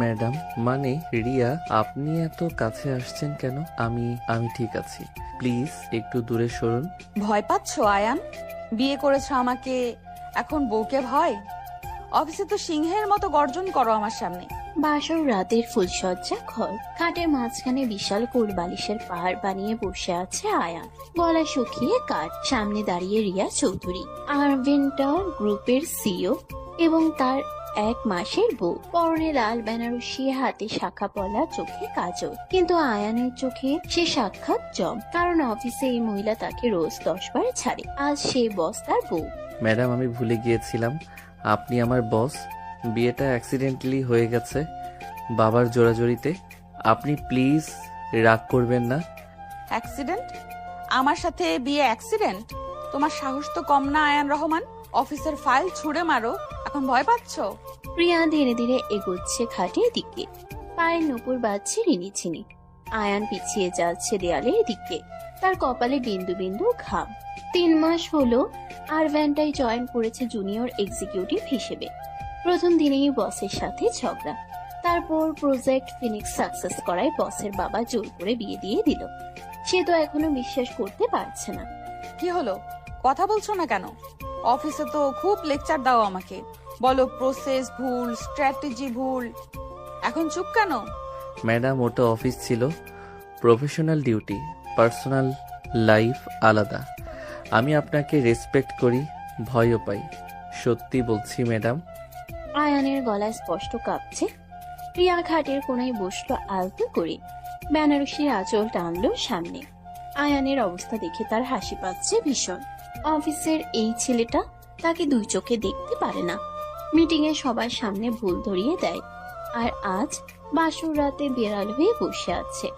Madam, মানে রিয়া, আপনি এত কাছে আসছেন কেন? আমি আমি ঠিক আছি, প্লিজ একটু দূরে সরুন। ভয় পাচ্ছো আয়ান? বিয়ে করেছো আমাকে, এখন বউকে ভয়? অফিসে তো সিংহের মতো গর্জন করো আমার সামনে। বাসর রাতের ফুলসজ্জা ঘর, খাটের মাঝখানে বিশাল কোল বালিশের পাহাড় বানিয়ে বসে আছে আয়ান, গলা শুকিয়ে কাঠ। সামনে দাঁড়িয়ে রিয়া চৌধুরী, আরভেন্টার গ্রুপের সিইও এবং তার 1 মাসের বউ। পরনে লাল বেনারসি, হাতে শাখা পলা, চোখে কাজল। কিন্তু আয়ানের চোখে সে সাক্ষাৎ জম, কারণ অফিসে এই মহিলা তাকে রোজ 10 বার ছাড়ে। আজ সে বস তার বউ। ম্যাডাম, আমি ভুলে গিয়েছিলাম আপনি আমার বস। বিয়েটা অ্যাক্সিডেন্টালি হয়ে গেছে বাবার জোরাজোরিতে। আপনি প্লিজ রাগ করবেন না। অ্যাক্সিডেন্ট? আমার সাথে বিয়ে অ্যাক্সিডেন্ট? তোমার সাহস তো কম না আয়ান রহমান। অফিসের ফাইল ছুঁড়ে মারো, এখন ভয় পাচ্ছো? প্রিয়া ধীরে ধীরে এগোচ্ছে খাটের দিকে, পায়ের নুপুর বাজছে রিনিঝিনি। আয়ান পিছিয়ে যাচ্ছে দেয়ালের দিকে, তার কপালে বিন্দু বিন্দু ঘাম। 3 মাস হলো আরভ্যান্টায় জয়েন করেছে জুনিয়র এক্সিকিউটিভ হিসেবে। প্রথম দিনেই বসের সাথে ঝগড়া, তারপর প্রজেক্ট ফিনিক্স সাকসেস করায় বসের বাবা জোর করে বিয়ে দিয়ে দিল। সে তো এখনো বিশ্বাস করতে পারছে না। কি হলো, কথা বলছো না কেন? অফিসে তো খুব লেকচার দাও আমাকে, বলো প্রসেস ভুল, স্ট্র্যাটেজি ভুল। এখন চুপ কেন? ম্যাডাম, ওটা অফিস ছিল, প্রফেশনাল ডিউটি, পার্সোনাল লাইফ আলাদা। আমি আপনাকে রেসপেক্ট করি, ভয়ও পাই, সত্যি বলছি ম্যাডাম। আয়ানের গলা স্পষ্ট কাঁপছে। প্রিয়া খাটের কোনায় বসলো আলতো করে, বেনারসির আঁচল টানলো সামনে। আয়ানের অবস্থা দেখে তার হাসি পাচ্ছে ভীষণ। অফিসের এই ছেলেটা তাকে 2 চোখে দেখতে পারে না, মিটিং এ সবার সামনে ভুল ধরিয়ে দেয়, আর আজ বাসর রাতে বেড়াল হয়ে বসে আছে।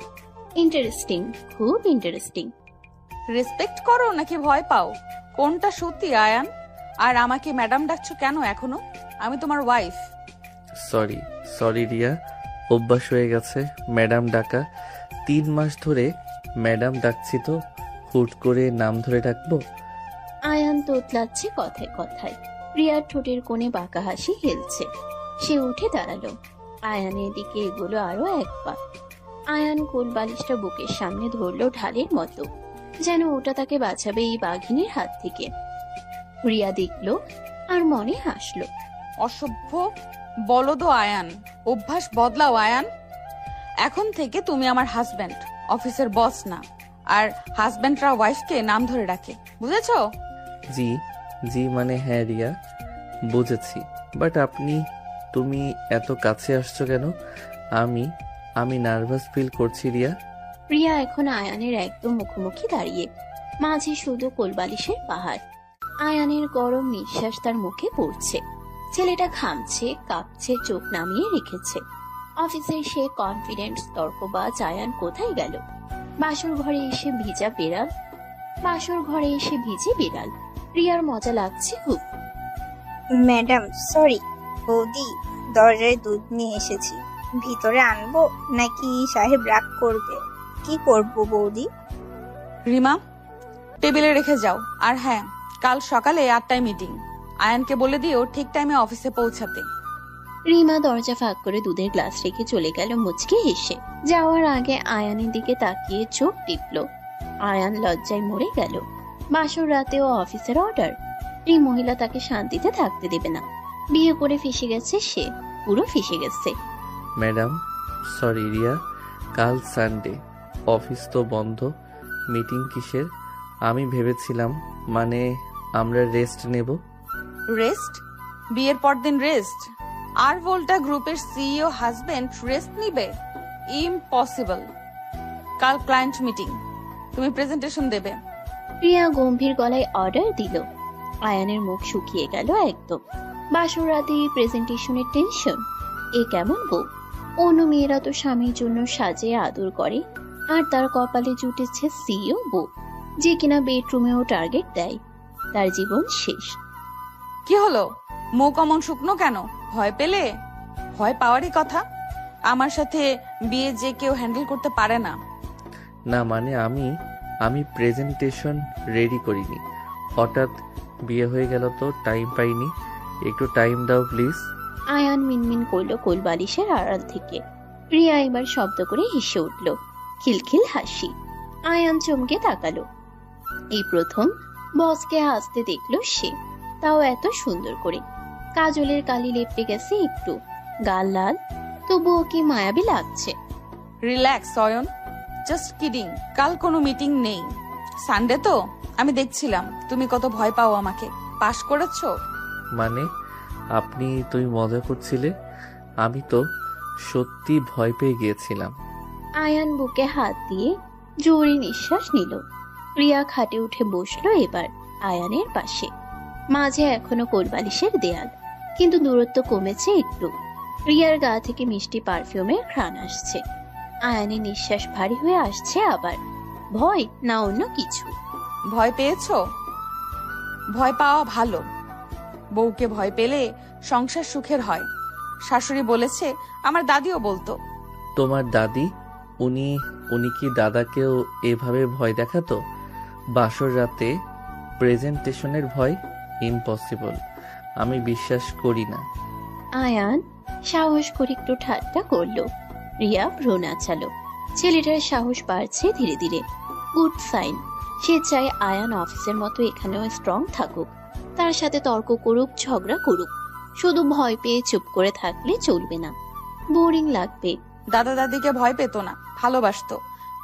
ইন্টারেস্টিং, খুব ইন্টারেস্টিং। রেসপেক্ট করো নাকি ভয় পাও? কোনটা সত্যি আয়ান? আর আমাকে ম্যাডাম ডাকছো কেন এখনো? আমি তোমার ওয়াইফ। সরি সরি রিয়া, অভ্যাস হয়ে গেছে ম্যাডাম ডাকা। 3 মাস ধরে ম্যাডাম ডাকছি, তো হুট করে নাম ধরে ডাকবো? আয়ান তোতলাচ্ছে কথায় কথায়। প্রিয়ার ঠোঁটের কোণে বাঁকা হাসি হেলছে। সে উঠে দাঁড়ালো, আয়ানের দিকে এগোলো আরো 1 পা। আয়ান কোল বালিশটা বুকের সামনে ধরলো ঢালের মতো, যেন ওটা তাকে বাঁচাবে এই বাঘিনীর হাত থেকে। প্রিয়া দেখলো আর মনে হাসলো। অসভ্য বলদো আয়ান, অভ্যাস বদলাও আয়ান। এখন থেকে তুমি আমার হাজবেন্ড, অফিসের বস না। আর হাজবেন্ডরা ওয়াইফকে নাম ধরে ডাকে, বুঝেছো? জি জি মানে হ্যাঁ রিয়া, বুঝেছি। বাট তুমি এত কাছে আসছো কেন? আমি আমি নার্ভাস ফিল করছি রিয়া। প্রিয়া এখন আয়ানের একদম মুখোমুখি দাঁড়িয়ে, মাঝে শুধু কোলবালিশের পাহাড়। আয়ানের গরম নিঃশ্বাস তার মুখে পড়ছে। ছেলেটা ঘামছে, কাঁপছে, চোখ নামিয়ে রেখেছে। অফিসের সে কনফিডেন্ট তর্কবাজ আয়ান কোথায় গেল? বাসর ঘরে এসে ভিজে বিড়াল। প্রিয়ার মজা লাগছে খুব। ম্যাডাম সরি, বৌদি দরজায় দুধ নিয়ে এসেছি, ভিতরে আনবো নাকি সাহেব রাগ করবে? কি করব বৌদি? রিমা, টেবিলে রেখে যাও। আর হ্যাঁ, কাল সকালে 8টায় মিটিং। আয়ানকে বলে দিও ঠিক টাইমে অফিসে পৌঁছাতে। রিমা দরজা ফাঁক করে দুধের গ্লাস রেখে চলে গেল মুচকি হেসে। যাওয়ার আগে আয়ানের দিকে তাকিয়ে চোখ টিপল। আয়ান লজ্জায় মরে গেল। বাসর রাতেও অফিসের অর্ডার, এই মহিলা তাকে শান্তিতে থাকতে দেবে না। বিয়ে করে ফেসে গেছে সে, পুরো ফেসে গেছে। ম্যাডাম সরি রিয়া, কাল সানডে, অফিস তো বন্ধ, মিটিং কিসের? আমি ভেবেছিলাম মানে আমরা রেস্ট নেব। রেস্ট? বিয়ের পর দিন রেস্ট? আর ভোল্টা গ্রুপের সিইও হাজবেন্ড রেস্ট নিবে? ইম্পসিবল। কাল ক্লায়েন্ট মিটিং, তুমি প্রেজেন্টেশন দেবে। প্রিয়া গম্ভীর গলায় অর্ডার দিল। আয়ানের মুখ শুকিয়ে গেল একদম। বাসর রাতে প্রেজেন্টেশনের টেনশন, এ কেমন বউ? অন্য মেয়েরা তো স্বামীর জন্য সাজে আদর করে, আর তার কপালে জুটেছে সিইও বউ, যে কিনা বেডরুমেও টার্গেট দেয়। তার জীবন শেষ। কি হলো, মুখ অমন শুকনো কেন? ভয় পেলে? ভয় পাওয়ারই কথা। আমার সাথে বিয়ে যে কেউ হ্যান্ডেল করতে পারে না। না মানে আমি প্রেজেন্টেশন রেডি করিনি, হঠাৎ বিয়ে হয়ে গেল তো টাইম পাইনি। একটু টাইম দাও প্লিজ। আয়ান মিনমিন করলো কোলবালিশের আড়াল থেকে। রিয়া এবার শব্দ করে হেসে উঠল, খিলখিল হাসি। আয়ান চমকে তাকালো। এই প্রথম বসকে হাসতে দেখলো সে, তাও এত সুন্দর করে। কাজলের কালি লেপটে গেছে একটু, গাল লাল, তবুও কি মায়াবী লাগছে। Relax Ayan, just kidding. কাল কোনো মিটিং নেই, সানডে তো। আমি দেখছিলাম তুমি কত ভয় পাও আমাকে। পাশ করেছো? মানে তুমি মজা করছিলে? আমি তো সত্যি ভয় পেয়ে গিয়েছিলাম। আয়ান বুকে হাত দিয়ে জোরে নিঃশ্বাস নিল। রিয়া খাটে উঠে বসলো এবার আয়ানের পাশে। মাঝে এখনো কোলবালিশের দেয়াল, কিন্তু দূরত্ব কমেছে একটু। রিয়ার গা থেকে মিষ্টি পারফিউমের ঘ্রাণ আসছে। আয়ানের নিঃশ্বাস ভারী হয়ে আসছে আবার। ভয় না অন্য কিছু? ভয় পেয়েছো? ভয় পাওয়া ভালো। বউকে ভয় পেলে সংসার সুখের হয়। শাশুড়ি বলেছে, আমার দাদিও বলতো। তোমার দাদি? উনি উনি কি দাদাকেও এভাবে ভয় দেখাতো? বাসর রাতে প্রেজেন্টেশনের ভয়? ইম্পসিবল, আমি বিশ্বাস করি না। আয়ান সাহস করে একটু ঠাট্টা করলো। রিয়া ভ্রু নাচালো। ছেলেটার সাহস বাড়ছে ধীরে ধীরে। Good sign. সে চায় আয়ান অফিসের মতো এখানেও স্ট্রং থাকুক, তার সাথে তর্ক করুক, ঝগড়া করুক। শুধু ভয় পেয়ে চুপ করে থাকলে চলবে না, বোরিং লাগবে। দাদা দাদিকে ভয় পেত না, ভালোবাসতো।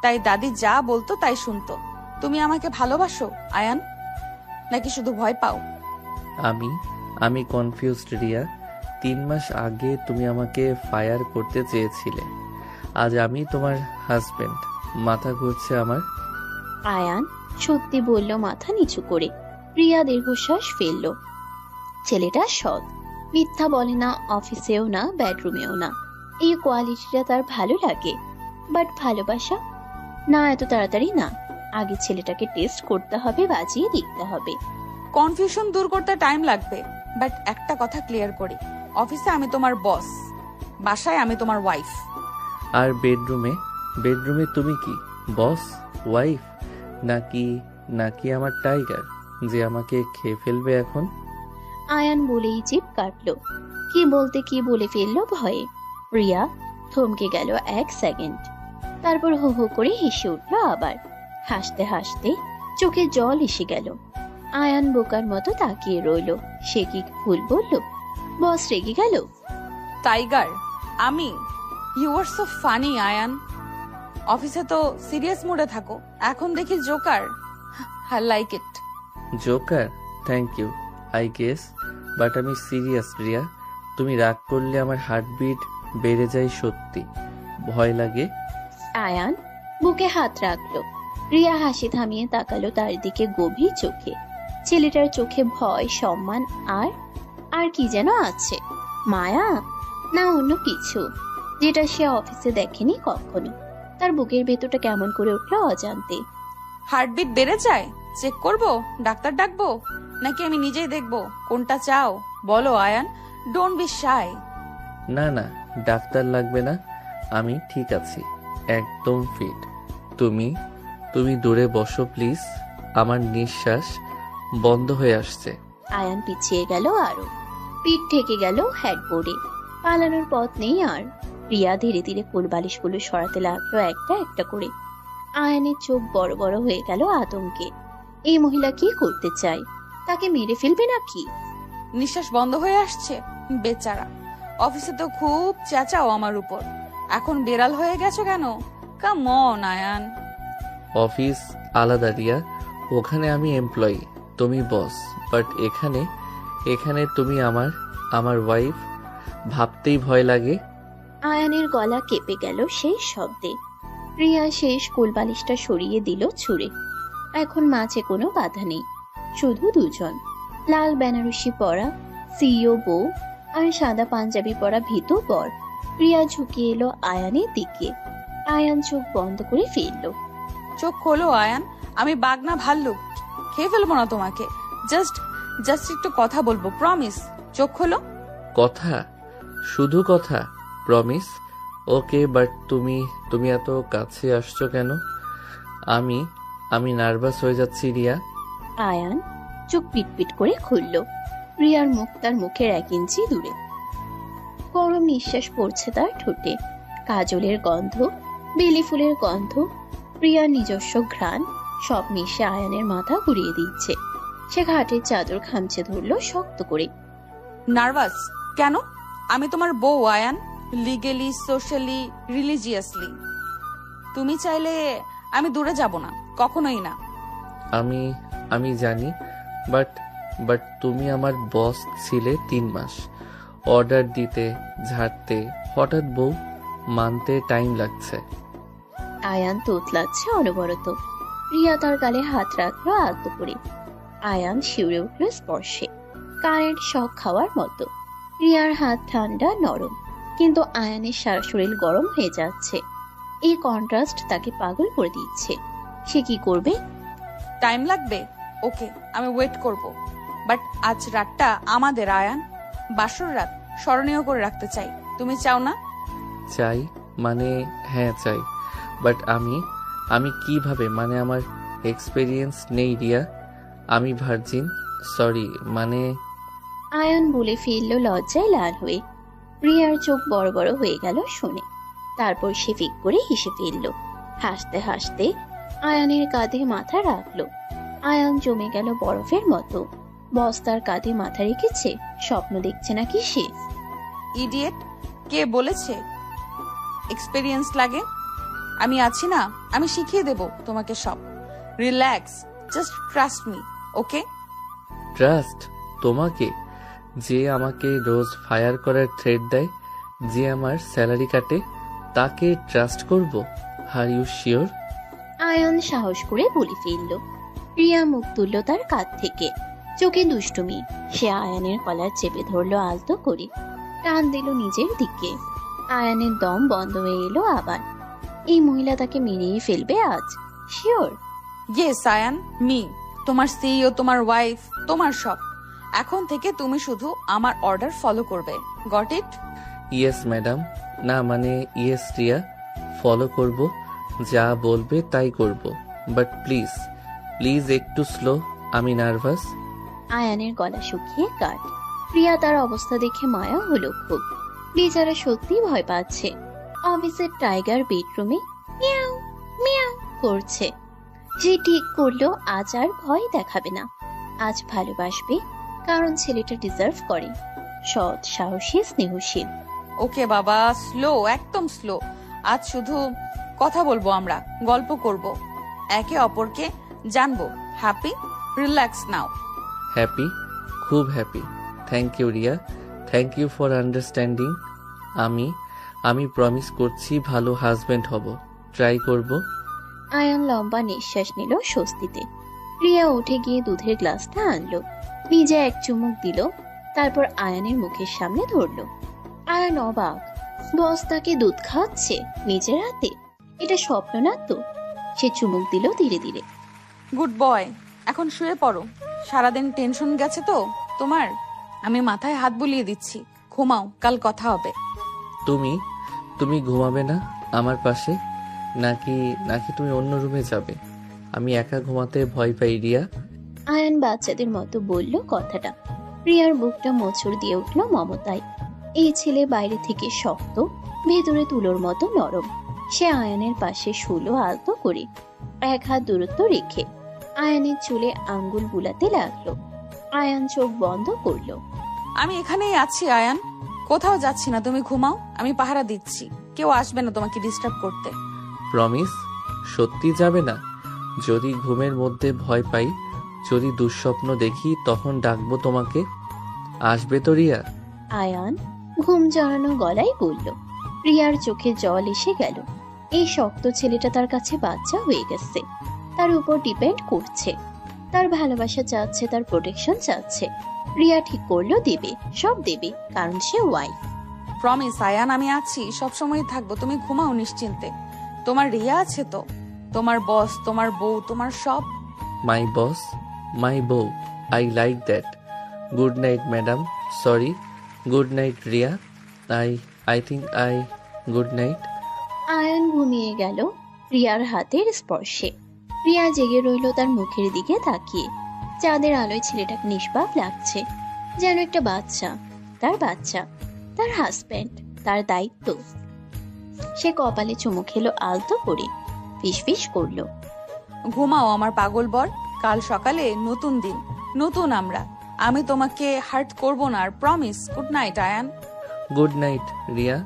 তাই দাদি যা বলতো তাই শুনতো। তুমি আমাকে ভালোবাসো আয়ান, নাকি শুধু ভয় পাও? আমি কনফিউজড রিয়া। 3 মাস আগে তুমি আমাকে ফায়ার করতে চেয়েছিলে, আজ আমি তোমার হাজবেন্ড। মাথা ঘুরছে আমার। আয়ান সত্যি বলল মাথা নিচু করে। রিয়া দীর্ঘশ্বাস ফেলল। ছেলেটা সৎ, মিথ্যা বলে না, অফিসেও না, বেডরুমেও না। এই কোয়ালিটিটা তার ভালো লাগে। বাট ভালোবাসা? না, এত তাড়াতাড়ি না। আগে ছেলেটাকে টেস্ট করতে হবে, বাজিয়ে দেখতে হবে। কনফিউশন দূর করতে টাইম লাগবে। বাট একটা কথা ক্লিয়ার করি, অফিসে আমি তোমার বস, বাসায় আমি তোমার ওয়াইফ। আর বেডরুমে তুমি কি বস, ওয়াইফ, নাকি আমার টাইগার যে আমাকে খেয়ে ফেলবে এখন? আয়ান বলেই জিভ কাটলো। কি বলতে কি বলে ফেললো ভয়ে। রিয়া থমকে গেল 1 সেকেন্ড, তারপর হো হো করে হেসে উঠলো আবার। হাসতে হাসতে চোখে জল এসে গেল। আয়ান বোকার মতো তাকিয়ে রইল। সে কি ভুল বলল? বস রেগে গেল? টাইগার আমি? You are so funny Ayaan. অফিসে তো সিরিয়াস মুডে থাকো, এখন দেখি joker. I like it. Joker? Thank you I guess, but আমি সিরিয়াস রিয়া। তুমি রাগ করলে আমার হার্টবিট বেড়ে যায়, সত্যি ভয় লাগে। আয়ান বুকে হাত রাখলো। রিয়া হাসি থামিয়ে তাকালো তার দিকে গভীর চোখে। ছেলেটার চোখে ভয়, সম্মান আর কি যেন আছে। মায়া না অন্য কিছু, যেটা সে অফিসে দেখেনি কখনো। তার বুকের ভেতরটা কেমন করে উঠলো অজান্তে। হার্টবিট বেড়ে যায়? চেক করব? ডাক্তার ডাকবো? নাকি আমি নিজেই দেখবো? কোনটা চাও বলো আয়ান, ডোন্ট বি শাই। না, ডাক্তার লাগবে না, আমি ঠিক আছি, একদম ফিট। তুমি দূরে বসো প্লিজ, আমার নিঃশ্বাস বন্ধ হয়ে আসছে। আয়ান পিছিয়ে গেল আরো। পিঠ ঠেকে গেল হেডবোর্ডে। পালানোর পথ নেই আর। রিয়া ধীরে ধীরে কোলবালিশগুলো সরাতে লাগলো একটা একটা করে। আয়ানের চোখ বড় বড় হয়ে গেল আতঙ্কে। এই মহিলা কি করতে চায়? তাকে মেরে ফেলবে নাকি? নিঃশ্বাস বন্ধ হয়ে আসছে, বেচারা। অফিসে তো খুব চেঁচাও আমার উপর, এখন বেড়াল হয়ে গেছো কেন? Come on Ayaan. অফিস আলাদা রিয়া, ওখানে আমি এমপ্লয়ি, তুমি বস। বাট এখানে তুমি আমার ওয়াইফ, ভাবতেই ভয় লাগে। আয়ানের গলা কেঁপে গেল সেই শব্দে। রিয়া শেষ কোলবালিশটা সরিয়ে দিল ছুঁড়ে। এখন মাঝে কোনো বাধা নেই, শুধু দুজন। লাল বেনারসি পরা সিইও বউ আর সাদা পাঞ্জাবি পরা ভীতু বর। রিয়া ঝুঁকিয়ে এলো আয়ানের দিকে। আয়ান চোখ বন্ধ করে ফেললো। চোখ খোলো আয়ান, আমি বাঘ না ভাল্লুক, খেয়ে ফেলবো না তোমাকে। জাস্ট একটু কথা বলবো, প্রমিস। চোখ খোলো। কথা? শুধু কথা? প্রমিস? ওকে, বাট তুমি এত কাছে আসছো কেন? আমি নার্ভাস হয়ে যাচ্ছি রিয়া। আয়ান চোখ পিটপিট করে খুলল। রিয়ার মুখ তার মুখের 1 ইঞ্চি দূরে। নরম নিঃশ্বাস পড়ছে তার ঠোঁটে, কাজলের গন্ধ, বেলি ফুলের গন্ধ, প্রিয়ার নিজস্ব ঘ্রাণ সব মিশে আয়ানের মাথা ঘুরিয়ে দিচ্ছে। সে ঘাটের চাদর খামচে ধরলো শক্ত করে। নার্ভাস কেন? আমি তোমার বউ আয়ান, লিগেলি, সোশ্যালি, রিলিজিয়াসলি। তুমি চাইলে আমি দূরে যাব না, কখনোই না। আমি আমি জানি, বাট বাট তুমি আমার বস ছিলে 3 মাস। অর্ডার দিতে, ঝাড়তে, হঠাৎ বউ মানতে টাইম লাগছে। আয়ান তোতলাচ্ছে অনবরত। প্রিয়া তার গালে হাত রাখলো আলতো করে। আয়ান শিউরে উঠল স্পর্শে, কারেন্ট শক খাওয়ার মতো। প্রিয়ার হাত ঠান্ডা নরম, কিন্তু আয়ানের সারা শরীর গরম হয়ে যাচ্ছে। এই কন্ট্রাস্ট তাকে পাগল করে দিচ্ছে। সে কি করবে? টাইম লাগবে, ওকে, আমি ওয়েট করব। বাট আজ রাতটা আমাদের আয়ান, বাসর রাত স্মরণীয় করে রাখতে চাই। তুমি চাও না? চাই মানে হ্যাঁ চাই, বাট আমি কিভাবে, মানে আমার এক্সপেরিয়েন্স নেই রিয়া। আমি ভার্জিন, সরি, মানে আয়ান বলে ফেলল লজ্জায় লাল হয়ে। প্রিয়ার চোখ বড় বড় হয়ে গেল শুনে। তারপর সে ফিক করে হেসে ফেলল। হাসতে হাসতে আয়ানের কাঁধে মাথা রাখলো। আয়ান জমে গেল বরফের মতো। বস্তার কাঁধে মাথা রেখেছে, স্বপ্ন দেখছে নাকি সে? ইডিয়েট, কে বলেছে এক্সপেরিয়েন্স লাগে? আমি আছি না, আমি শিখিয়ে দেব তোমাকে সব। রিল্যাক্স, জাস্ট ট্রাস্ট মি, ওকে? ট্রাস্ট তোমাকে? যে আমাকে রোজ ফায়ার করার থ্রেট দেয়, যে আমার স্যালারি কাটে, তাকে ট্রাস্ট করব? আর ইউ শিওর? আয়ান সাহস করে বলে ফেলল। প্রিয়া মুখ তুলল তার কাঁধ থেকে, চোখে দুষ্টুমি। সে আয়ানের কলার চেপে ধরলো আলতো করে, টান দিল নিজের দিকে। আয়ানের দম বন্ধ হয়ে এলো আবার। এই মহিলা তাকে মেরেই ফেলবে আজ, শিওর। ইয়েস আয়ান, মি, তোমার সিইও, তোমার ওয়াইফ, তোমার সব। এখন থেকে তুমি শুধু আমার অর্ডার ফলো করবে, গট ইট? ইয়েস ম্যাডাম, না মানে ইয়েস রিয়া, ফলো করব, যা বলবে তাই করব। বাট প্লিজ প্লিজ একটু স্লো, আমি নার্ভাস। আয়ানের গলা শুকিয়ে কাট। প্রিয়া তার অবস্থা দেখে মায়া হলো খুব। বেচারা সত্যি ভয় পাচ্ছে। অফিসের টাইগার বেডরুমে মিয়াও মিয়াও করছে। সে ঠিক করলো আজ আর ভয় দেখাবে না। আজ ভালোবাসবে, কারণ ছেলেটা ডিজার্ভ করে। সৎ, সাহসী, স্নেহশীল। ওকে বাবা, স্লো, একদম স্লো। আজ শুধু কথা বলবো, আমরা গল্প করব, একে অপরকে জানবো। হ্যাপি? রিল্যাক্স নাও। হ্যাপি, খুব happy. Thank you Riya, thank you for understanding. আমি প্রমিস করছি ভালো হাজবেন্ড হব, ট্রাই করব। আয়ান লম্বা নিঃশ্বাস নিল স্বস্তিতে। প্রিয়া উঠে গিয়ে দুধের গ্লাসটা আনলো, নিজে এক চুমুক দিল, তারপর আয়ানের মুখের সামনে ধরলো। আয়ান অবাক, বস তাকে দুধ খাওয়াচ্ছে নিজের হাতে। এটা স্বপ্ন না তো? সে চুমুক দিল ধীরে ধীরে। গুড বয়, এখন শুয়ে পড়ো। সারাদিন টেনশন গেছে তো তোমার। আমি মাথায় হাত বুলিয়ে দিচ্ছি, ঘুমাও, কাল কথা হবে। তুমি তুমি ঘুমাবে না আমার পাশে, নাকি নাকি তুমি অন্য রুমে যাবে? আমি একা ঘুমাতে ভয় পাই রিয়া। আয়ান বাচ্চাদের মতো বলল কথাটা। প্রিয়ার বুকটা মোচড় দিয়ে উঠল মমতায়। এই ছেলে বাইরে থেকে শক্ত, ভেতরে তুলোর মতো নরম। সে আয়ানের পাশে শুলো আলতো করে, এক হাত দূরত্ব রেখে। আয়ানের চুলে আঙ্গুল বুলাতে লাগলো। আয়ান চোখ বন্ধ করলো। আমি এখানেই আছি আয়ান, কোথাও যাচ্ছি না, তুমি ঘুমাও, আমি পাহারা দিচ্ছি। কেউ আসবে না তোমাকে ডিস্টার্ব করতে। প্রমিস? সত্যি যাবে না? যদি ঘুমের মধ্যে ভয় পাই, যদি দুঃস্বপ্ন দেখি, তখন ডাকবো তোমাকে, আসবে তো রিয়া? আয়ান ঘুম জড়ানো গলায় বলল। প্রিয়ার চোখে জল এসে গেল। এই শক্ত ছেলেটা তার কাছে বাচ্চা হয়ে গেছে, তার উপর ডিপেন্ড করছে, তার ভালোবাসা চাচ্ছে, তার প্রোটেকশন চাচ্ছে। প্রিয়া ঠিক করলো দেবে, সব দেবে, কারণ সে ওয়াইফ। প্রমিস আয়ান, আমি আছি, সবসময় থাকবো, তুমি ঘুমাও নিশ্চিন্তে। তোমার রিয়া আছে তো, তোমার বস, তোমার বউ, তোমার সব। মাই বস, মাই বউ, I like that. Good night madam, sorry, good night Riya. I think good night. Ayaan ঘুমিয়ে গেল প্রিয়ার হাতের স্পর্শে। প্রিয়া জেগে রইল তার মুখের দিকে তাকিয়ে। চাঁদের আলোয় ছেলেটাকে নিষ্পাপ লাগছে, যেন একটা বাচ্চা। তার বাচ্চা, তার হাজব্যান্ড। তার দায়িত্ব। সে কপালে চুমু খেলো আলতো করে, ফিসফিস করলো। ঘুমাও আমার পাগল বর, কাল সকালে নতুন দিন, নতুন আমরা। আমি তোমাকে হার্ট করব না, আর promise. Good night Ayaan. Good night Riya,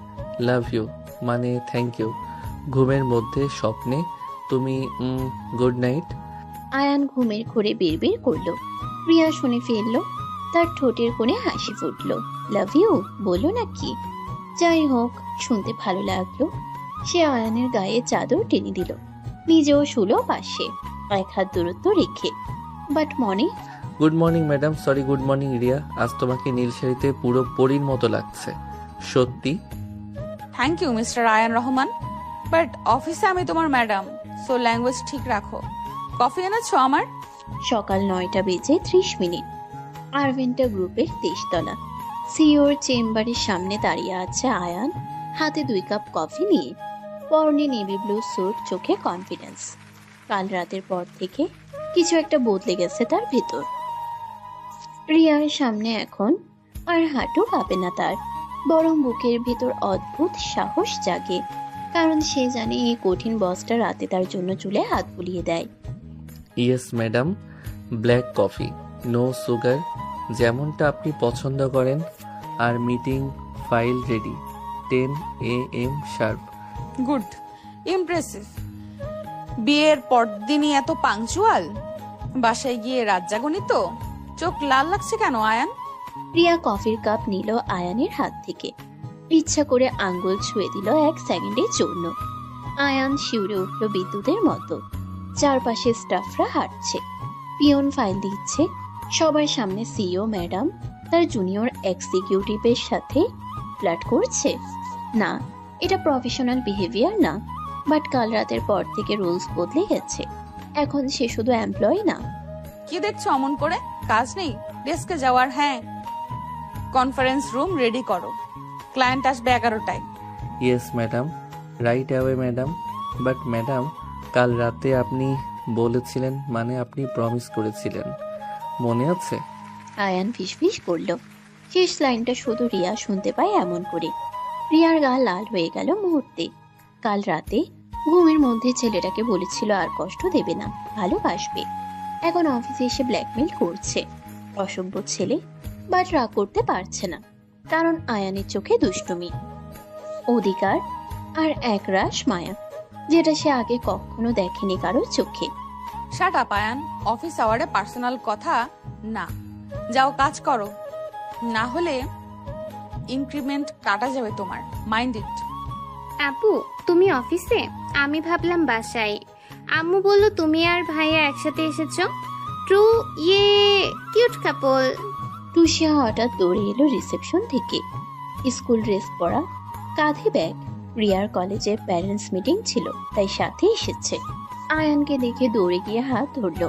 love you, মানে থ্যাংক ইউ। ঘুমের মধ্যে স্বপ্নে তুমি গুড নাইট। আয়ান ঘুমের ঘোরে বিড়বিড় করলো। রিয়া শুনে ফেললো, তার ঠোঁটের কোণে হাসি ফুটলো। লাভ ইউ বললো নাকি? যাই হোক, শুনতে ভালো লাগলো। সে আয়ানের গায়ে চাদর টেনে দিল, নিজেও শুলো পাশে, এক হাত দূরত্ব রেখে। বাট মনে good morning madam, sorry good morning Riya, আজ তোমাকে নীল শাড়িতে পুরো পরীর মতো লাগছে। সত্যি? Thank you mister Ayaan Rahman, but অফিসে আমি তোমার ম্যাডাম, সো ল্যাঙ্গুয়েজ ঠিক রাখো। কফি এনেছো আমার? সকাল 9:30 আরভিন্টা গ্রুপের 23 তলা সিওর চেম্বারের সামনে দাঁড়িয়ে আছে আয়ান, হাতে 2 কাপ কফি নিয়ে। পরনে নেভি ব্লু স্যুট, চোখে কনফিডেন্স। কাল রাতের পর থেকে কিছু একটা বদলে গেছে তার ভেতর। রিয়ার সামনে এখন আর হাঁটু কাঁপে না তার, বরং বুকের ভেতর অদ্ভুত সাহস জাগে, কারণ সে জানে এই কঠিন বসটা রাতে তার জন্য চুলে হাত বুলিয়ে দেয়। Yes madam, black coffee, no sugar, যেমনটা আপনি পছন্দ করেন। আর মিটিং ফাইল রেডি, 10 AM শার্প। Good, impressive. বিয়ের পরদিনই এত পাংচুয়াল? বাসায় গিয়ে রাত জাগনি তো? চোখ লাল লাগছে কেন আয়ান? রিয়া কফির কাপ নিল আয়ানের হাত থেকে, ইচ্ছা করে আঙ্গুল ছুঁয়ে দিল 1 সেকেন্ডের জন্য। আয়ান শিউরে উঠল বিদ্যুতের মতো। চারপাশে স্টাফরা হাঁটছে, পিয়ন ফাইল দিচ্ছে, সবার সামনে সিইও ম্যাডাম তার জুনিয়র এক্সিকিউটিভের সাথে ফ্ল্যাট করছে। না, এটা প্রফেশনাল বিহেভিয়ার না, বাট কাল রাতের পর থেকে রুলস বদলে গেছে। এখন সে শুধু এমপ্লয়ি না। কি দেখছো অমন করে? কাজ নেই? ডেস্কে যাওয়ার। হ্যাঁ, কনফারেন্স রুম রেডি করো, ক্লায়েন্ট আসবে 11টায়। Yes madam, right away madam. But madam, কাল রাতে আপনি বলেছিলেন, মানে আপনি প্রমিস করেছিলেন, মনে আছে? আয়ান ফিসফিস করলো। শেষ লাইনটা শুধু রিয়া শুনতে পায় এমন করে। রিয়ার গা লাল হয়ে গেল মুহূর্তে। কাল রাতে ঘুমের মধ্যে ছেলেটাকে বলেছিল আর কষ্ট দেবে না, ভালোবাসবে। এখন অফিসে এসে ব্ল্যাকমেল করছে। অসভ্য ছেলে, বাট রাগ করতে পারছে না, কারণ আয়ানের চোখে দুষ্টুমি, অধিকার আর একরাশ মায়া, যেটা সে আগে কখনো দেখেনি কারোর চোখে। শাট আপ আয়ান, অফিস আওয়ারে পার্সোনাল কথা না। যাও কাজ করো, না হলে ইনক্রিমেন্ট কাটা যাবে তোমার। Mind it. আপু, তুমি অফিসে? আমি ভাবলাম বাসায়। আম্মু বলল তুমি আর ভাইয়া একসাথে এসেছো। ট্রু, ইয়ে কিউট কাপল। টুসিয়া হঠাৎ দৌড়ে এলো রিসেপশন থেকে, স্কুল ড্রেস পরা, কাঁধে ব্যাগ। রিয়ার কলেজের প্যারেন্টস মিটিং ছিল, তাই সাথে এসেছে। আয়ানকে দেখে দৌড়ে গিয়ে হাত ধরলো।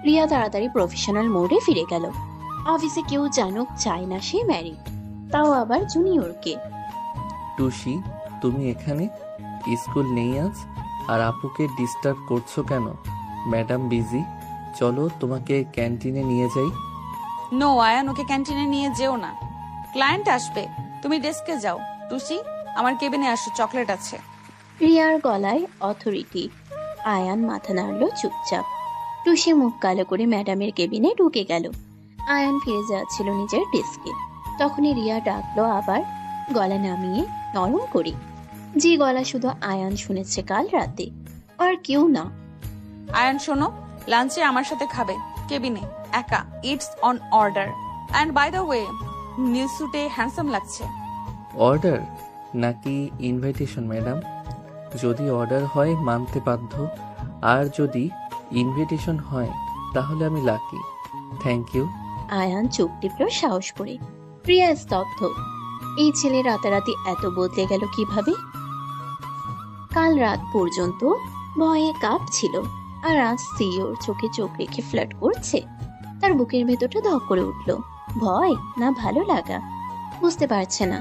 রিয়া তাড়াতাড়ি প্রফেশনাল মোডে ফিরে গেল। অফিসে কেউ জানুক চায় না সে ম্যারিড, তাও আবার জুনিয়রকে। টুসি, তুমি এখানে? স্কুল নেই আজ, আর আপুকে ডিস্টার্ব করছো কেন? ম্যাডাম বিজি, চলো তোমাকে ক্যান্টিনে নিয়ে যাই। নো আয়ান, ওকে ক্যান্টিনে নিয়ে যেও না, ক্লায়েন্ট আসবে। তুমি ডেস্কে যাও। টুসি, আমার কেবিনে আসো, চকলেট আছে। রিয়ার গলায় অথরিটি। আয়ান মাথা নাড়লো চুপচাপ। টুসি মুখ কালো করে ম্যাডামের কেবিনে ঢুকে গেল। আয়ান ফিরে যাচ্ছিল নিজের ডেস্কে, তখনই রিয়া ডাকলো আবার, গলা নামিয়ে নরম করে, যে গলা শুধু আয়ান শুনেছে কাল রাতে, আর কেউ না। আয়ান শোনো, লাঞ্চে আমার সাথে খাবে, কেবিনে একা। It's on order. And by the way, new স্যুটে হ্যান্ডসাম লাগছে। অর্ডার নাকি ইনভাইটেশন ম্যাডাম? যদি অর্ডার হয় মানতে বাধ্য, আর যদি ইনভিটেশন হয় তাহলে আমি লাকি। Thank you. আয়ান চোখ টিপল সাহস করে। প্রিয়া স্তব্ধ। এই ছেলে রাতারাতি এত বদলে গেল কিভাবে? কাল রাত পর্যন্ত ভয়ে কাঁপছিল, আর আজ সিওর চোখে চোখ রেখে ফ্লার্ট করছে। তার বুকের ভেতরটা ধক করে উঠল। ভয় না ভালো লাগা বুঝতে পারছে না,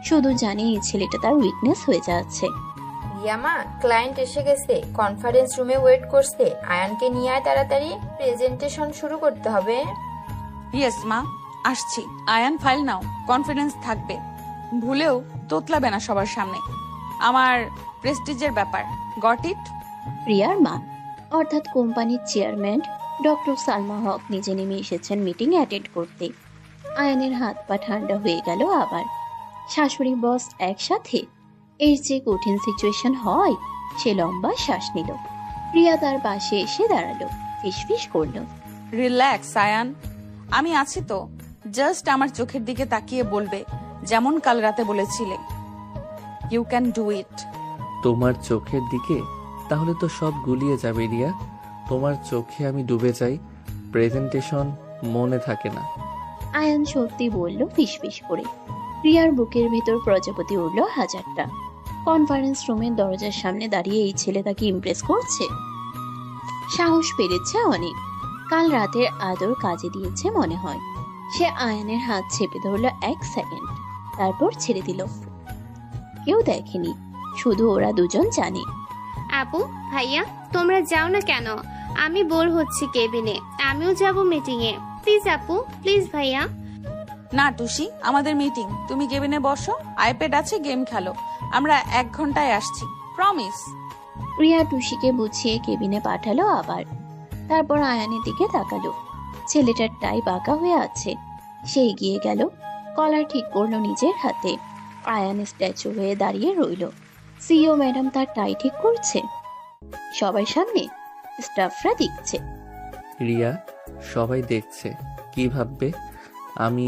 শুধু জানে এই ছেলেটা তার উইকনেস হয়ে যাচ্ছে। রিয়ামা, ক্লায়েন্ট এসে গেছে, কনফারেন্স রুমে ওয়েট করছে। আয়ানকে নিয়ে আয় তাড়াতাড়ি, প্রেজেন্টেশন শুরু করতে হবে। ইয়েস মা, আসছি। আয়ান ফাইল নাও, কনফিডেন্স থাকবে। ভুলেও তোতলাবে না সবার সামনে। আমার প্রেস্টিজের ব্যাপার। Got it? প্রিয়ার মা অর্থাৎ কোম্পানির চেয়ারম্যান ডক্টর সালমা হক নিজে নেমে এসেছেন মিটিং অ্যাটেন্ড করতে। আয়নের হাত পা ঠান্ডা হয়ে গেল আবার। শাশুড়ি বস একসাথে, এর যে কঠিন সিচুয়েশন হয়। সে লম্বা শ্বাস নিল। প্রিয়া তার পাশে এসে দাঁড়ালো, ফিসফিস করলো। রিল্যাক্স আয়ান, আমি আছি তো। জাস্ট আমার চোখের দিকে তাকিয়ে বলবে, যেমন কাল রাতে বলেছিলে, ইউ ক্যান ডু ইট। তোমার চোখের দিকে? তাহলে তো সব গুলিয়ে যাবে রিয়া। তোমার চোখে আমি ডুবে যাই, প্রেজেন্টেশন মনে থাকে না। আয়ান সত্যি বলল ফিসফিস করে। প্রিয়ার বুকের ভিতর প্রজাপতি উঠল হাজারটা। কনফারেন্স রুমের দরজার সামনে দাঁড়িয়ে এই ছেলে তাকে ইমপ্রেস করছে। সাহস পেরেছে অনেক। কাল রাতের আদর কাজে দিয়েছে মনে হয়। সে আয়ানের হাত চেপে ধরল 1 সেকেন্ড, তারপর ছেড়ে দিল। কেউ দেখেনি, শুধু ওরা দুজন জানে। আপু, ভাইয়া, তোমরা যাও না কেন? আমি বোর হচ্ছি কেবিনে। আমিও যাব মিটিং এ। প্লিজ আপু, প্লিজ ভাইয়া। না টুসি, আমাদের মিটিং। তুমি কেবিনে বসো, আইপ্যাড আছে, গেম খেলো। আমরা 1 ঘন্টায় আসছি, প্রমিস। রিয়া টুসিকে বুঝিয়ে কেবিনে পাঠালো আবার। তারপর আয়ানের দিকে তাকালো। ছেলেটার টাই বাঁকা হয়ে আছে। সে এগিয়ে গেল, কলার ঠিক করলো নিজের হাতে। আয়ান স্ট্যাচু হয়ে দাঁড়িয়ে রইল। সিইও ম্যাডাম তার টাই ঠিক করছে। সবার সামনে স্টাফরা দেখছে। রিয়া, সবাই দেখছে, কি ভাববে? আমি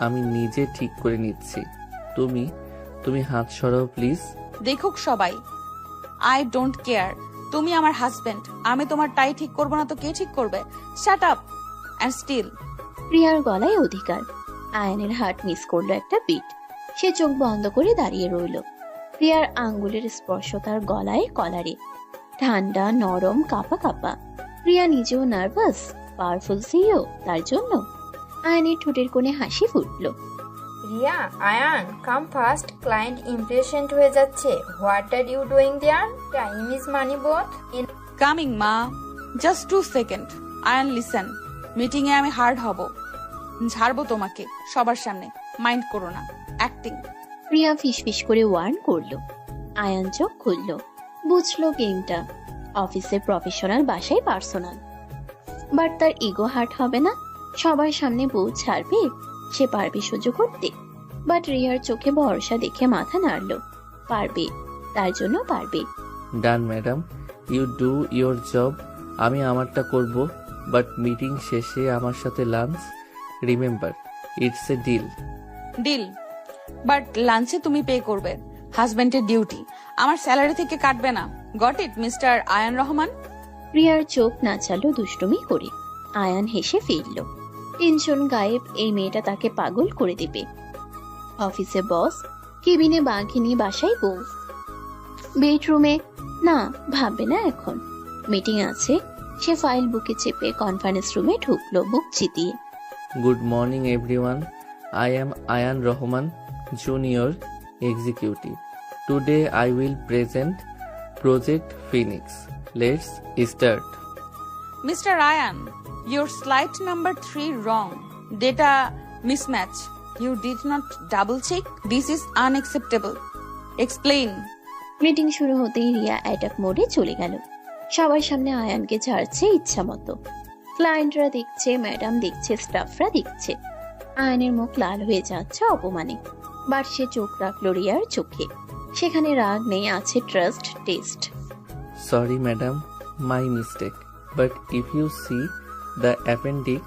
আমি নিজে ঠিক করে নিচ্ছি। তুমি তুমি হাত সরাও প্লিজ। দেখুক সবাই, আই ডোন্ট কেয়ার। তুমি আমার হাজবেন্ড। আমি তোমার টাই ঠিক করবো না তো কে ঠিক করবে? Shut up and still. প্রিয়ার গলায় অধিকার। আয়ানের হার্ট মিস করলো একটা বিট। সে চোখ বন্ধ করে দাঁড়িয়ে রইল। প্রিয়ার আঙ্গুলের স্পর্শ তার গলায়, কলারে। ঠান্ডা, নরম, কাঁপা কাঁপা। প্রিয়া নিজেও নার্ভাস। পাওয়ারফুল সিইও তার জন্য। আয়ানের ঠোঁটের কোণে হাসি ফুটল। Riya, Ayaan, come fast. Client impressed হয়ে যাচ্ছে। What are you doing there? Time is money both. Coming মা, just 2 second. Ayaan listen, meeting এ আমি হার্ড হব, ঝাড়বো তোমাকে সবার সামনে। মাইন্ড করো না, অ্যাক্টিং। প্রিয়া ফিসফিস করে ওয়ার্ন করলো। আয়ান চোখ খুলল, বুঝলো গেমটা। অফিসে প্রফেশনাল, বাসায় পার্সোনাল। বাট তার ইগো হার্ট হবে না। সবার সামনে বউ ছাড়বে, সে পারবে সহ্য করতে। বাট রিয়ার চোখে ভরসা দেখে মাথা নাড়ল। পারবে, তার জন্য পারবে। Done madam, you do your job. আমি আমারটা করব, বাট মিটিং শেষে আমার সাথে lunch. Remember, it's a deal. Deal, but লাঞ্চে তুমি পে করবে। হাজবেন্ডের ডিউটি, আমার স্যালারি থেকে কাটবে না। Got it mister Ayaan Rahman? প্রিয়ার চোখ নাচালো দুষ্টুমি করে। আয়ান হেসে ফিরল। টেনশন গায়েব। এই মেয়েটা তাকে পাগল করে দেবে। অফিসে বস, কেবিনে বাঘিনী, বাসায় বউ। বেডরুমে না, ভাববে না এখন। মিটিং আছে। সে ফাইল বুকে চেপে কনফারেন্স রুমে ঢুকলো বুক চিতিয়ে। Good morning everyone, I am Ayaan Rahman, junior executive. Today I will present project Phoenix. Let's start. Mr. Ryan, your slide number 3 wrong. Data mismatch. You did not double check. This is unacceptable. Explain. Meeting শুরু হতেই Riya attack মোডে চলে গেল। সবার সামনে আয়ানকে ছাড়ছে ইচ্ছা মতো। ক্লায়েন্টরা দেখছে, ম্যাডাম দেখছে, স্টাফরা দেখছে। আয়ানের মুখ লাল হয়ে যাচ্ছে অপমানে। বাট সে চোখ রাখলো রিয়ার চোখে। সেখানে রাগ নেই, আছে trust, test. Sorry madam, my mistake. But if you see the appendix,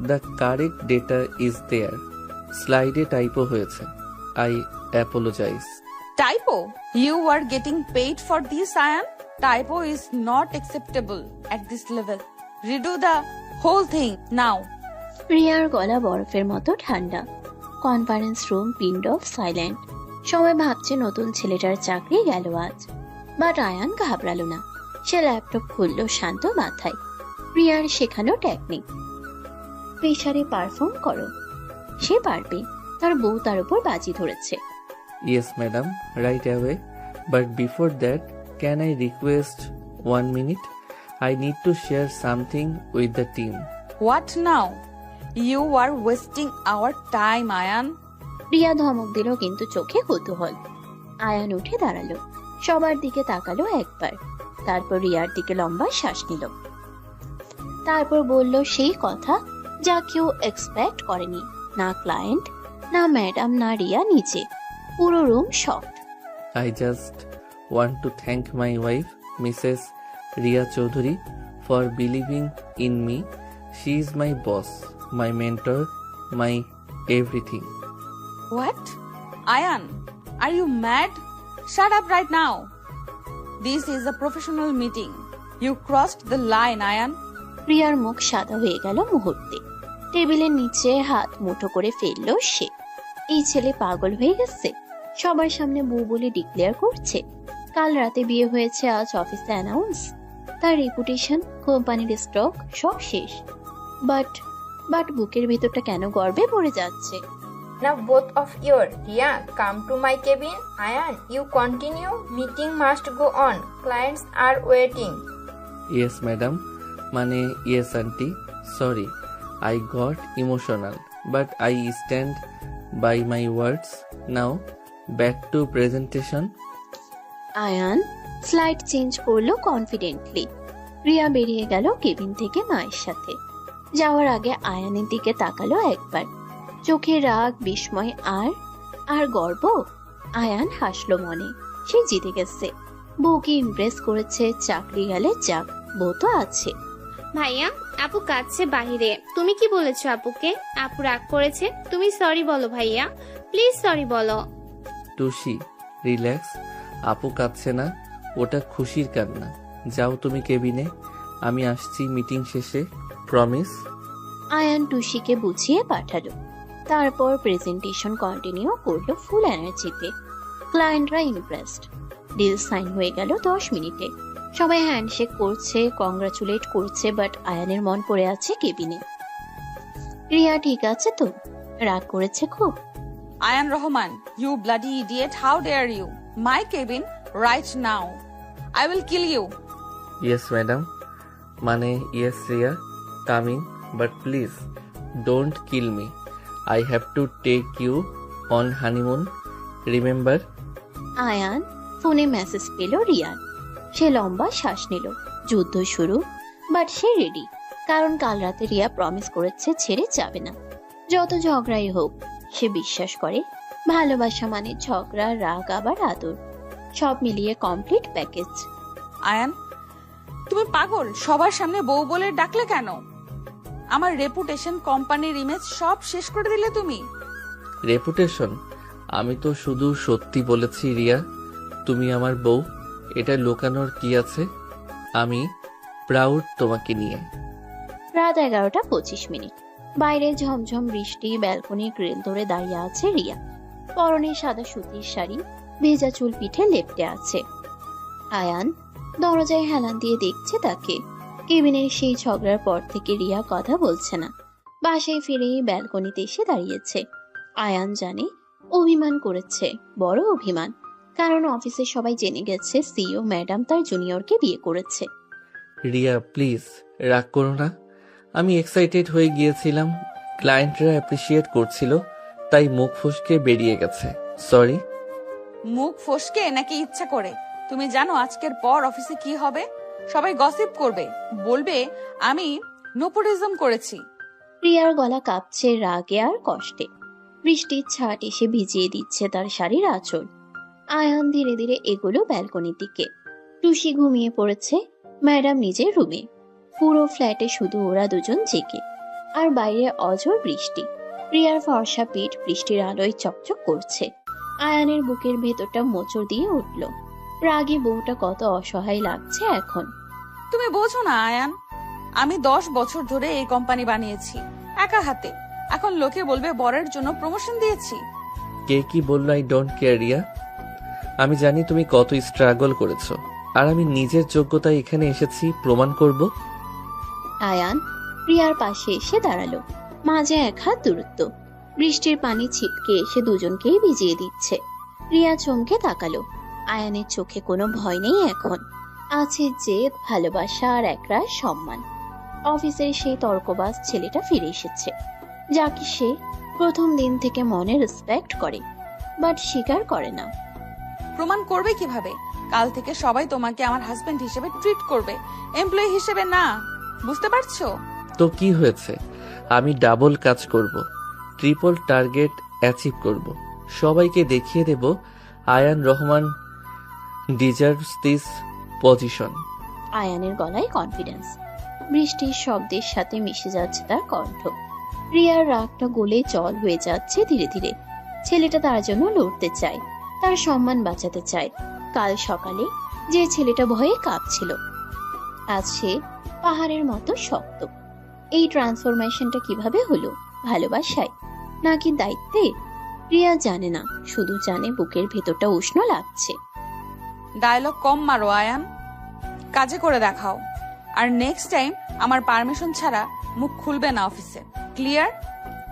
the correct data is there. Slide typo হয়েছে। I apologize. Typo? You are getting paid for this, Ayan? Typo is not acceptable at this level. Redo the whole thing now. রিয়ার গলা বরফের মতো ঠান্ডা। Conference room pinned off silent. সবাই ভাবছে নতুন ছেলেটার চাকরি গেল আজ। বাট আয়ান ঘাবড়ালো না। সে ল্যাপটপ খুললো শান্ত মাথায়। প্রিয়ার শেখানো টেকনিক, প্রেসারে পারফর্ম করো। সে পারবে, তার বউ তার উপর বাজি ধরেছে। Yes, madam, right away. But before that, can I request 1 minute? I need to share something with the team. What now? You are wasting our time, Ayan. Riya ধমক দিল কিন্তু চোখে কৌতূহল। আয়ান উঠে দাঁড়ালো, সবার দিকে তাকালো একবার, তারপর রিয়ার দিকে লম্বা শ্বাস নিল, তারপর বলল সেই কথা যা কেউ এক্সপেক্ট করেনি। না ক্লায়েন্ট, না ম্যাডাম, না রিয়া নিজে। পুরো room shocked. I just want to thank my wife, Mrs. Ria Chaudhary, for believing in me. She is my boss, my mentor, my everything. What? Ayan, are you mad? Shut up right now. This is a professional meeting. You crossed the line, Ayan. রিয়ার মুখ সাদা হয়ে গেল মুহূর্তে। টেবিলের নিচে হাত মুঠো করে ফেললো সে। এই ছেলে পাগল হয়ে গেছে, সবার সামনে বউ বলে ডিক্লেয়ার করছে। কাল রাতে বিয়ে হয়েছে, আজ অফিসে অ্যানাউন্স। তার রেপুটেশন, কোম্পানির স্টক সব শেষ। বাট বুকের ভেতরটা কেন গর্বে ভরে যাচ্ছে। Now both of you, Ria, come to my cabin. Ayan, you continue. Meeting must go on. Clients are waiting. Yes, madam. Mane, yes, auntie. Sorry, I got emotional, but I stand by my words. Now, back to presentation. Ayaan slide change করলো confidently. Riya বেরিয়ে গেল cabin থেকে মায়ের সাথে। যাওয়ার আগে আয়ানের দিকে তাকালো একবার, চোখে রাগ, বিস্ময় আর গর্ব। আয়ান হাসলো মনে, সে জিতে গেছে। বউকে ইমপ্রেস করেছে, চাকরি গেলে যাক, বউ তো আছে। ভাইয়া, আপু কাঁদছে বাহিরে। তুমি কি বলেছো আপুকে? আপু রাগ করেছে। তুমি সরি বলো ভাইয়া, প্লিজ সরি বলো। টুসি, রিল্যাক্স। আপু কাঁদছে না, ওটা খুশির কান্না। যাও তুমি কেবিনে, আমি আসছি মিটিং শেষে, প্রমিস। আয়ান টুসিকে বুঝিয়ে পাঠালো, তারপর প্রেজেন্টেশন কন্টিনিউ করলো ফুল এনার্জিতে। ক্লায়েন্টরা ইমপ্রেসড। ডিল সাইন হয়ে গেল 10 মিনিটে। সবাই হ্যান্ডশেক করছে, কংগ্রাচুলেট করছে, বাট আয়ানের মন পড়ে আছে কেবিনে। রিয়া ঠিক আছে তো? রাগ করেছে খুব। Ayan Rahman, you bloody idiot, how dare you? My cabin right now. I will kill you. Yes, madam. Mane, yes, Ria, coming, but please, don't kill me. I have to take you on honeymoon, remember? Ayaan ফোনে message পেল রিয়ার। সে লম্বা শ্বাস নিল। যুদ্ধ শুরু, but say ready. কারণ কাল রাতে রিয়া প্রমিস করেছে ছেড়ে যাবে না, যত ঝগড়াই হোক। সে বিশ্বাস করে ভালোবাসা মানে ঝগড়া, রাগ, আবার আদর, সব মিলিয়ে কমপ্লিট প্যাকেজ। আয়ান, তুমি পাগল? সবার সামনে বউ বলে ডাকলে কেন? আমার রেপুটেশন, কোম্পানির ইমেজ সব শেষ করে দিলে তুমি। রেপুটেশন? আমি তো শুধু সত্যি বলেছি রিয়া, তুমি আমার বউ, এটা লুকানোর কি আছে? আমি প্রাউড তোমাকে নিয়ে। রাত 11:25। বাইরে ঝমঝম বৃষ্টি। ব্যালকনি গ্রিল ধরে দাঁড়িয়ে আছে রিয়া। পরনে সাদা সুতির শাড়ি, ভেজা চুল পিঠে লেপ্টে আছে। আয়ান দরজায় হেলান দিয়ে দেখছে তাকে। কেবিনের সেই ঝগড়ার পর থেকে রিয়া কথা বলছে না। বাসায় ফিরেই ব্যালকনিতে এসে দাঁড়িয়েছে। আয়ান জানে অভিমান করেছে, বড় অভিমান। কারণ অফিসে সবাই জেনে গেছে সিইও ম্যাডাম তার জুনিয়রকে বিয়ে করেছে। রিয়া প্লিজ রাগ করো না, আমি এক্সাইটেড হয়ে গিয়েছিলাম, ক্লায়েন্টরা অ্যাপ্রিসিয়েট করছিল, তাই মুখ ফসকে বেরিয়ে গেছে, সরি। মুখ ফসকে নাকি ইচ্ছা করে? তুমি জানো আজকের পর অফিসে কি হবে? সবাই গসিপ করবে, বলবে আমি নোপোটিজম করেছি। রিয়ার গলা কাঁপছে রাগে আর কষ্টে। বৃষ্টির ছাট এসে ভিজিয়ে দিচ্ছে তার শাড়ির আঁচল। আয়ান ধীরে ধীরে এগোলো ব্যালকনির দিকে। টুসি ঘুমিয়ে পড়েছে, ম্যাডাম নিজের রুমে। পুরো ফ্ল্যাটে শুধু ওরা দুজন জেগে, আর বাইরে অঝোর বৃষ্টি। রিয়ার ফর্সা পিঠ বৃষ্টির আলোয় চকচক করছে। আয়ানের বুকের ভেতরটা মোচড় দিয়ে উঠল। রাগে বউটা কত অসহায় লাগছে এখন। তুমি বোঝো না আয়ান, আমি 10 বছর ধরে এই কোম্পানি বানিয়েছি একা হাতে। এখন লোকে বলবে বরের জন্য প্রমোশন দিয়েছি। কে কি বললো আই ডোন্ট কেয়ার রিয়া। আমি জানি তুমি কত স্ট্রাগল করেছো, আর আমি নিজের যোগ্যতায় এখানে এসেছি প্রমাণ করব। আয়ান রিয়ার পাশে এসে দাঁড়ালো, মাঝে 1 হাত দূরত্ব। বৃষ্টির পানি ছিটকে এসে দুজনকেই ভিজিয়ে দিচ্ছে। রিয়া চমকে তাকালো। আয়ানের চোখে কোনো ভয় নেই এখন, আছে জেদ, ভালোবাসা আর একরাশ সম্মান। অফিসের সেই তর্কবাজ ছেলেটা ফিরে এসেছে, যাকে সে প্রথম দিন থেকে মনে রেসপেক্ট করে, বাট স্বীকার করে না। প্রমাণ করবে কিভাবে? কাল থেকে সবাই তোমাকে আমার হাজবেন্ড হিসেবে ট্রিট করবে, এমপ্লয়ি হিসেবে না। বুঝতে পারছো? তো কি হয়েছে? আমি ডাবল কাজ করব, ট্রিপল টার্গেট অ্যাচিভ করব, সবাইকে দেখিয়ে দেব Ayaan Rahman deserves this position. আয়ানের গলায় কনফিডেন্স, বৃষ্টির শব্দের সাথে মিশে যাচ্ছে তার কণ্ঠ। রিয়ার রাগটা গলে জল হয়ে যাচ্ছে ধীরে ধীরে। ছেলেটা তার জন্য লড়তে চায়, তার সম্মান বাঁচাতে চায়। কাল সকালে যে ছেলেটা ভয়ে কাঁপছিল, আজ সে পাহাড়ের মতো শক্ত। এই ট্রান্সফরমেশনটা কিভাবে হলো? ভালোবাসায় নাকি দায়িত্বে? রিয়া জানে না, শুধু জানে বুকের ভেতরটা উষ্ণ লাগছে। ডায়লগ কম মারো আয়ান, কাজে করে দেখাও। আর নেক্সট টাইম আমার পারমিশন ছাড়া মুখ খুলবে না অফিসে। ক্লিয়ার?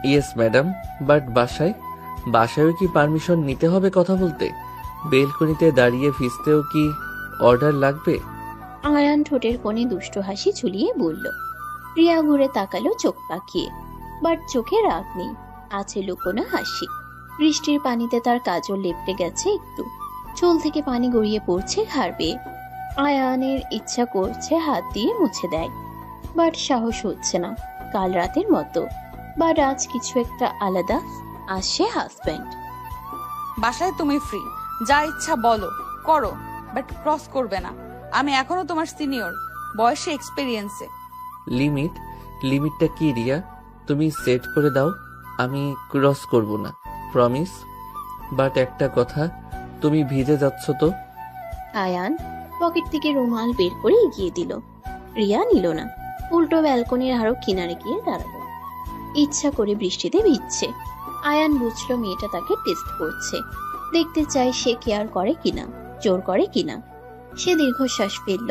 ইয়েস ম্যাডাম, বাট বাসায়ও কি পারমিশন নিতে হবে কথা বলতে? বেলকনিতে দাঁড়িয়ে ভিজতেও কি অর্ডার লাগবে? আয়ান ঠোঁটের কোণে দুষ্টু হাসি ঝুলিয়ে বলল। রিয়া ঘুরে তাকালো চোখ পাকিয়ে, বাট চোখে রাগ নেই, আছে লুকোনো হাসি। বৃষ্টির পানিতে তার কাজল লেপটে গেছে একটু, চুল থেকে পানি গড়িয়ে পড়ছে ঘাড় বেয়ে। আয়ানের ইচ্ছা করছে হাত দিয়ে মুছে দেয়, বাট সাহস হচ্ছে না। কাল রাতের মতো, বাট আজ কিছু একটা আলাদা। আসছে হাজব্যান্ড। বাসায় তুমি ফ্রি, যা ইচ্ছা বলো করো, বাট ক্রস করবে না। আমি এখনো তোমার সিনিয়র, বয়সে এক্সপেরিয়েন্সে। লিমিটটা কি রিয়া? তুমি সেট করে দাও, আমি ক্রস করব না, প্রমিস। বাট একটা কথা, তুমি ভিজে যাচ্ছ তো। আয়ান পকেট থেকে রুমাল বের করে এগিয়ে দিল। রিয়া নিল না, উল্টো ব্যালকনির আরো কিনারে গিয়ে দাঁড়ালো। ইচ্ছা করে বৃষ্টিতে ভিজছে। আয়ান বুঝলো মেয়েটা তাকে টেস্ট করছে, দেখতে চায় সে কেয়ার করে কিনা, জোর করে কিনা। সে দীর্ঘশ্বাস ফেলল।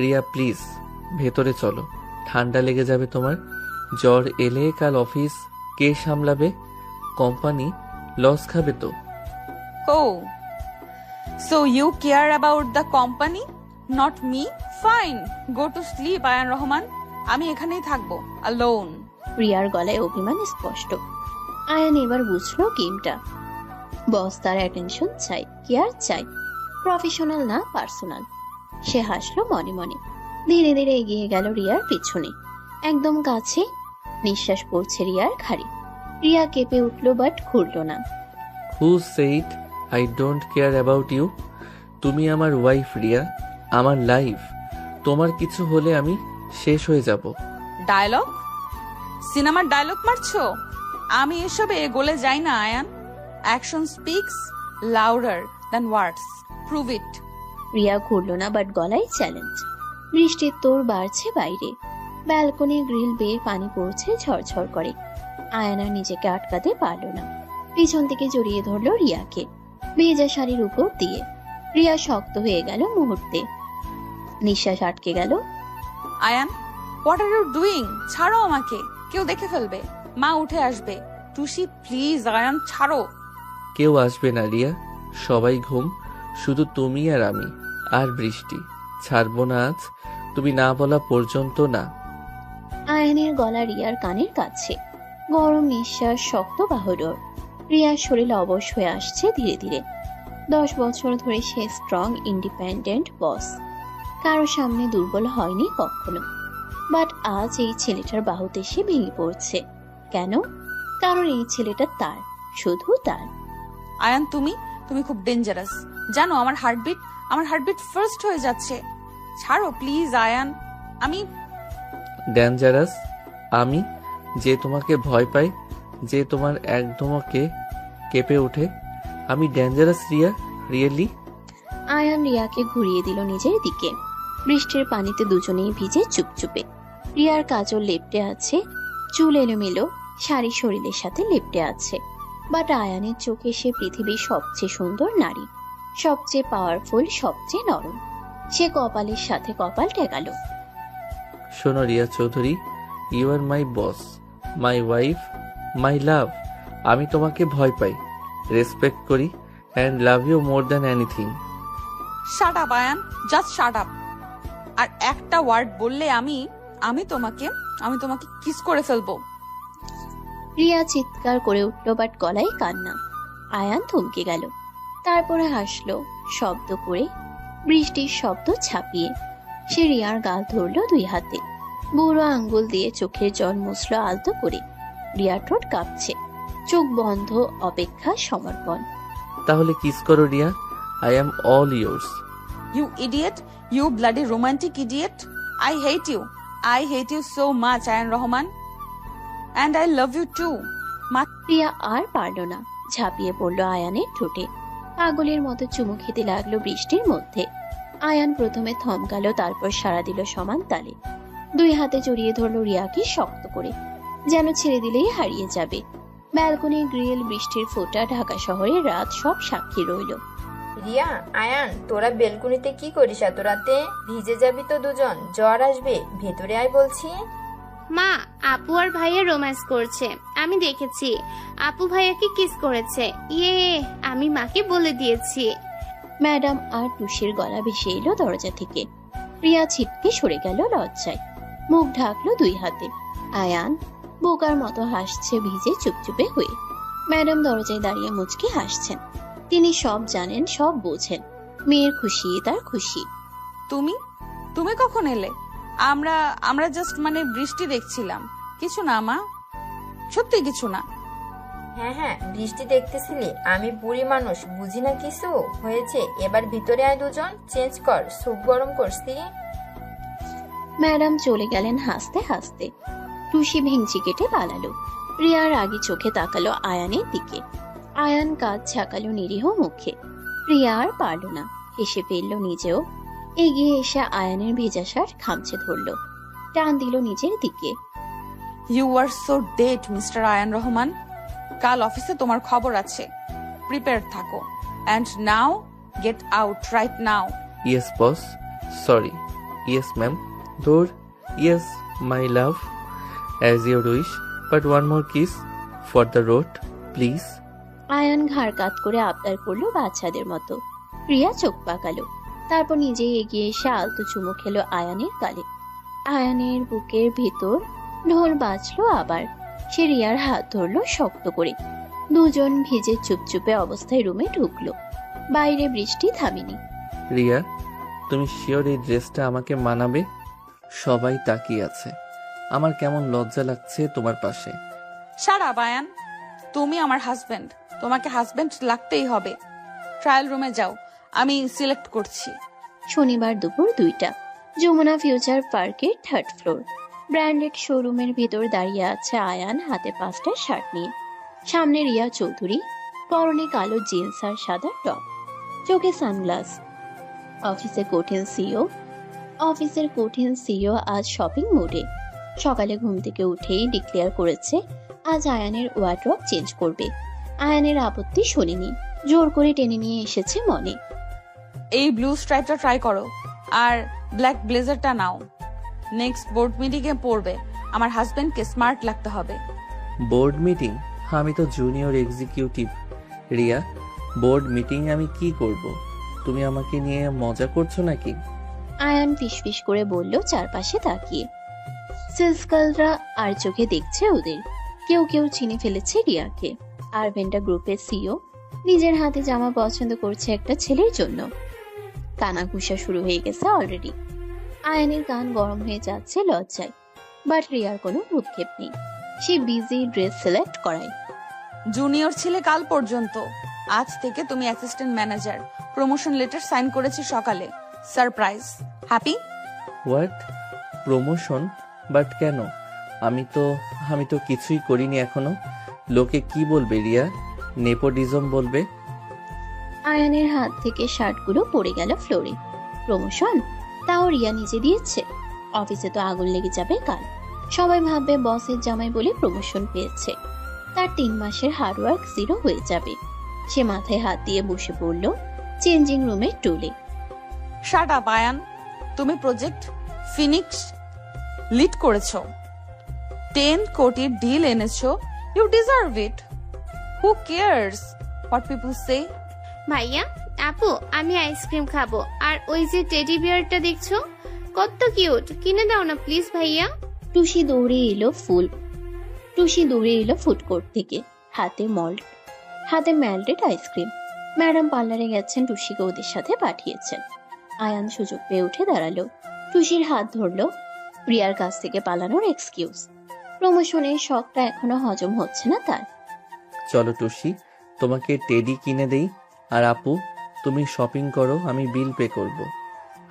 রিয়া প্লিজ ভেতরে চলো, ঠান্ডা লেগে যাবে তোমার। জ্বর এলে কাল অফিস কে সামলাবে? কোম্পানি লস খাবে তো। Oh, so you care about the company, not me? Fine, go to sleep, Ayaan Rahman. আমি এখানেই থাকবো, alone. রিয়ার গলায় অভিমান স্পষ্ট। আয়ান এবার বুঝলো গেমটা। বস তার অ্যাটেনশন চাই, কেয়ার চাই, প্রফেশনাল না পার্সোনাল। সে হাসলো মনে মনে, ধীরে ধীরে এগিয়ে গেল রিয়ার পিছনে, একদম কাছে। নিঃশ্বাস পড়ছে রিয়ার ঘাড়ে। রিয়া কেঁপে উঠলো, বাট ঘুরল না। Who said I don't care about you? তুমি আমার ওয়াইফ রিয়া, আমার লাইফ। তোমার কিছু হলে আমি শেষ হয়ে যাব। ডায়লগ? সিনেমার ডায়লগ মারছো? আমি এসবে গলে যাই না Ayaan. Action speaks louder than words, prove it. Riya ঘুরল না, বাট গলায় চ্যালেঞ্জ। বৃষ্টির তোর বাড়ছে বাইরে, ব্যালকনি গ্রিল বেয়ে পানি পড়ছে ঝরঝর করে। আয়ানা নিজেকে আটকাতে পারল না, পিছন থেকে জড়িয়ে ধরল রিয়াকে ভেজা শাড়ির উপর দিয়ে। রিয়া শক্ত হয়ে গেল মুহূর্তে, নিঃশ্বাস আটকে গেল। Ayaan, what are you doing? ছাড়ো আমাকে, কেউ দেখে ফেলবে, মা উঠে আসবে। টুসি প্লিজ আয়ান, ছাড়ো। কেউ আসবে না রিয়া, সবাই ঘুম, শুধু তুমি আর আমি আর বৃষ্টি। ছাড়বো না আজ, তুমি না বলা পর্যন্ত না। আয়ানের গলা রিয়ার কানের কাছে, গরম নিঃশ্বাস, শক্ত বাহুডোর। রিয়ার শরীর অবশ হয়ে আসছে ধীরে ধীরে। 10 বছর ধরে সে স্ট্রং ইন্ডিপেন্ডেন্ট বস, কারো সামনে দুর্বল হয়নি কখনো। বাট আজ এই ছেলেটার বাহুতে সে ভেঙে পড়ছে। কেন? কারণ এই ছেলেটা তার, শুধু তার। আয়ান, তুমি খুব ডেঞ্জারাস, জানো? আমার হার্টবিট ফার্স্ট হয়ে যাচ্ছে। ছাড়ো প্লিজ আয়ান। আমি ডেঞ্জারাস? আমি যে তোমাকে ভয় পাই, যে তোমার একদমকে কেঁপে ওঠে, আমি ডেঞ্জারাস রিয়া? রিয়েলি? আয়ান রিয়াকে ঘুরিয়ে দিল নিজের দিকে। বৃষ্টির পানিতে দুজনেই ভিজে চুপচুপে। রিয়ার কাজল লেপটে আছে, চুল এলোমেলো, শাড়ি শরীরের সাথে লেপটে আছে। বাট আয়ানের চোখে সে পৃথিবীর সবচেয়ে সুন্দর নারী, সবচেয়ে পাওয়ারফুল, সবচেয়ে নরম। সে কপালের সাথে কপাল ঠেকালো। শোনো Riya Chowdhury, you are my boss, my wife, my love. আমি তোমাকে ভয় পাই, রেসপেক্ট করি, and love you more than anything. Shut up Ayaan, just shut up. আর একটা ওয়ার্ড বললে আমি তোমাকে কিস করে ফেলবো। রিয়া চিৎকার করে উঠল, বাট গলায় কান্না। আয়ান থমকে গেল, তারপরে হাসলো শব্দ করে, বৃষ্টির শব্দ ছাপিয়ে। সে রিয়ার গাল ধরলো 2 হাতে, বুড়ো আঙ্গুল দিয়ে চোখের জল মুছল আলতো করে। রিয়ার ঠোঁট কাঁপছে, চোখ বন্ধ, অপেক্ষা, সমর্পণ। তাহলে কিস করো Riya, I am all yours. You idiot! You bloody romantic idiot! I hate you. I hate you so much, Ayan Rahman. And I love you too. Riya আর পারল না, ঝাঁপিয়ে পড়ল আয়ানের ঠোঁটে, পাগলের মতো চুমু খেতে লাগলো বৃষ্টির মধ্যে। আয়ান প্রথমে থমকালো, তারপর সাড়া দিল সমান তালে। 2 হাতে জড়িয়ে ধরল রিয়াকে শক্ত করে, যেন ছেড়ে দিলেই হারিয়ে যাবে। ব্যালকনি, গ্রিল, বৃষ্টির ফোঁটা, ঢাকা শহরের রাত সব সাক্ষী রইল। রিয়া, আয়ান, তোরা বেলকুনিতে কি করিস এত রাতে? ভিজে যাবি তো দুজন, জ্বর আসবে। ভেতরে আয় বলছি। মা, আপু আর ভাইয়া রোম্যান্স করছে, আমি দেখেছি। আপু ভাইয়াকে কিস করেছে। ইয়ে, আমি মাকে বলে দিয়েছি। ম্যাডাম আর টুসির গলা ভেসে এলো দরজা থেকে। রিয়া ছিটকে সরে গেল লজ্জায়, মুখ ঢাকলো 2 হাতে। আয়ান বোকার মতো হাসছে ভিজে চুপচুপে হয়ে। ম্যাডাম দরজায় দাঁড়িয়ে মুচকি হাসছেন। তিনি সব জানেন, সব বোঝেন। মেয়ের খুশি তার খুশি। তুমি কখন এলে? আমরা জাস্ট বৃষ্টি দেখছিলাম। কিছু না মা, সত্যি কিছু না। হ্যাঁ, বৃষ্টি দেখতেছিলি? আমি বুড়ি মানুষ, বুঝি না কিছু। হয়েছে, এবার ভিতরে আয় দুজন, চেঞ্জ কর, স্যুপ গরম করছি। ম্যাডাম চলে গেলেন হাসতে হাসতে। টুসি ভেঙচি কেটে পালালো। রিয়ার আগে চোখে তাকালো আয়ানের দিকে। আয়ান কাজ ঝাঁকালো নিরীহ মুখে। রিয়া আর পারল না, হেসে ফেলল নিজেও। এগিয়ে এসে আয়ানের ভেজা শার্ট খামচে ধরল, টান দিল নিজের দিকে। You are so dead, mister Ayaan Rahman. কাল অফিসে তোমার খবর আছে, প্রিপেয়ার থাকো। And now get out right now. Yes boss, sorry. Yes ma'am. দৌড়। Yes my love, as your wish, but one more kiss for the road please. Ayaan ঘাড় কাত করে আবদার করলো বাচ্চাদের মতো। রিয়া চোখ পাকালো, তারপর নিজেই এগিয়ে এসে আলতো চুমু খেলো আয়ানের গালে। আয়ানের বুকের ভেতর ঢোল বাজলো আবার। সে রিয়ার হাত ধরলো শক্ত করে। দুজন ভিজে চুপচুপে অবস্থায় রুমে ঢুকলো। বাইরে বৃষ্টি থামেনি। রিয়া, তুমি শিওর এই ড্রেসটা আমাকে মানাবে? সবাই তাকিয়ে আছে, আমার কেমন লজ্জা লাগছে তোমার পাশে। সারা বায়ান, তুমি আমার হাজবেন্ড, তোমাকে হাজবেন্ড লাগতেই হবে। ট্রায়াল রুমে যাও, আমি সিলেক্ট করছি। শনিবার দুপুর 2টা, যমুনা ফিউচার পার্কের 3rd ফ্লোর। ব্র্যান্ডেড শোরুমের ভেতর দাঁড়িয়ে আছে আয়ান, হাতে 5টা শার্ট নিয়ে। সামনে রিয়া চৌধুরী, পরনে কালো জিন্স আর সাদা টপ, চোখে সানগ্লাস। অফিসের কঠিন সিইও আজ শপিং মুডে। সকালে ঘুম থেকে উঠেই ডিক্লেয়ার করেছে আজ আয়ানের ওয়ার্ড্রব চেঞ্জ করবে। আয়ানের আপত্তি শোনেনি, জোর করে টেনে নিয়ে এসেছে মনে। এই ব্লু স্ট্রাইপটা ট্রাই করো, আর ব্ল্যাক ব্লেজারটা নাও। নেক্সট বোর্ড মিটিংয়ে পড়বে, আমার হাজবেন্ডকে স্মার্ট লাগতে হবে। Board meeting? আমি তো junior executive. Riya, board meeting আমি কি করব? তুমি আমাকে নিয়ে মজা করছো নাকি? আয়ান ফিসফিস করে বলল চারপাশে তাকিয়ে। সেলসকালরা আর চোখে দেখছে ওদের। কেউ কেউ চিনে ফেলেছে রিয়াকে। আরভেন্টা গ্রুপের সিইও নিজের হাতে জামা পছন্দ করছে একটা ছেলের জন্য। কানাঘুষা শুরু হয়ে গেছে অলরেডি। আয়ানের গান গরম হয়ে যাচ্ছে লজ্জায়, বাট রিয়ার কোনো ভ্রুক্ষেপ নেই। সে বিজি ড্রেস সিলেক্ট করায়। জুনিয়র ছিলে কাল পর্যন্ত, আজ থেকে তুমি assistant manager. Promotion letter sign করেছি সকালে। Surprise. Happy? What? Promotion? But কেন? আমি তো কিছুই করিনি এখনো। লোকে কি বলবে রিয়া? নেপোটিজম বলবে। আয়ানের হাত থেকে শার্টগুলো পড়ে গেল ফ্লোরে। প্রমোশন? তাও রিয়া নিজে দিয়েছে? অফিসে তো আগুন লেগে যাবে কাল। সবাই ভাববে বসের জামাই বলে প্রমোশন পেয়েছে। তার 3 মাসের হার্ডওয়ার্ক জিরো হয়ে যাবে। সে মাথায় হাত দিয়ে বসে পড়ল চেঞ্জিং রুমের টুলে। শাট আপ আয়ান, তুমি প্রজেক্ট ফিনিক্স লিড করেছো, 10 কোটির ডিল এনেছো। You deserve it. Who cares what people say? ভাইয়া, আপু, আমি আইসক্রিম খাবো। আর ওই যে টেডি বিয়ারটা দেখছো, কত কিউট, কিনে দাও না প্লিজ ভাইয়া। টুসি দৌড়ে এলো ফুল টুসি দৌড়ে এলো ফুড কোর্ট থেকে, হাতে ম্যালটেড আইসক্রিম। ম্যাডাম পার্লারে গেছেন, টুসিকে ওদের সাথে পাঠিয়েছেন। আয়ান সুযোগ পেয়ে উঠে দাঁড়ালো, টুসির হাত ধরলো। প্রিয়ার কাছ থেকে পালানোর এক্সকিউজ। প্রমোশনের শখটা এখনো হজম হচ্ছে না তার। চলো টুসি, তোমাকে টেডি কিনে দেই। আর আপু, তুমি শপিং করো, আমি বিল পে করব।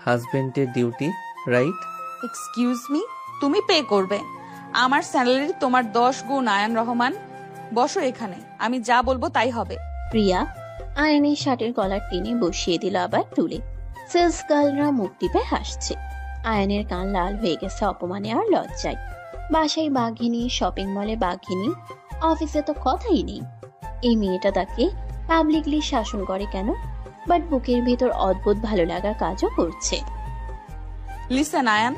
হাজবেন্ডের ডিউটি, রাইট? এক্সকিউজ মি, তুমি পে করবে? আমার স্যালারি তোমার 10 গুণ। আয়ান রহমান, বসো এখানে, আমি যা বলবো তাই হবে। প্রিয়া আয়নের শার্টের কলার টেনে বসিয়ে দিল আবার টুলে। সেলস গার্লরা মুখ টিপে হাসছে। আয়নের কান লাল হয়ে গেছে অপমানে আর লজ্জায়। বাসায় বাঘিনী, শপিং মলে বাঘিনী, অফিসে তো কথাই নেই। এই মেয়েটা তাকে পাবলিকলি শাসন করে কেন? বাট বুকের ভেতর অদ্ভুত ভালো লাগার কাজও করছে। লিসেন আয়ান,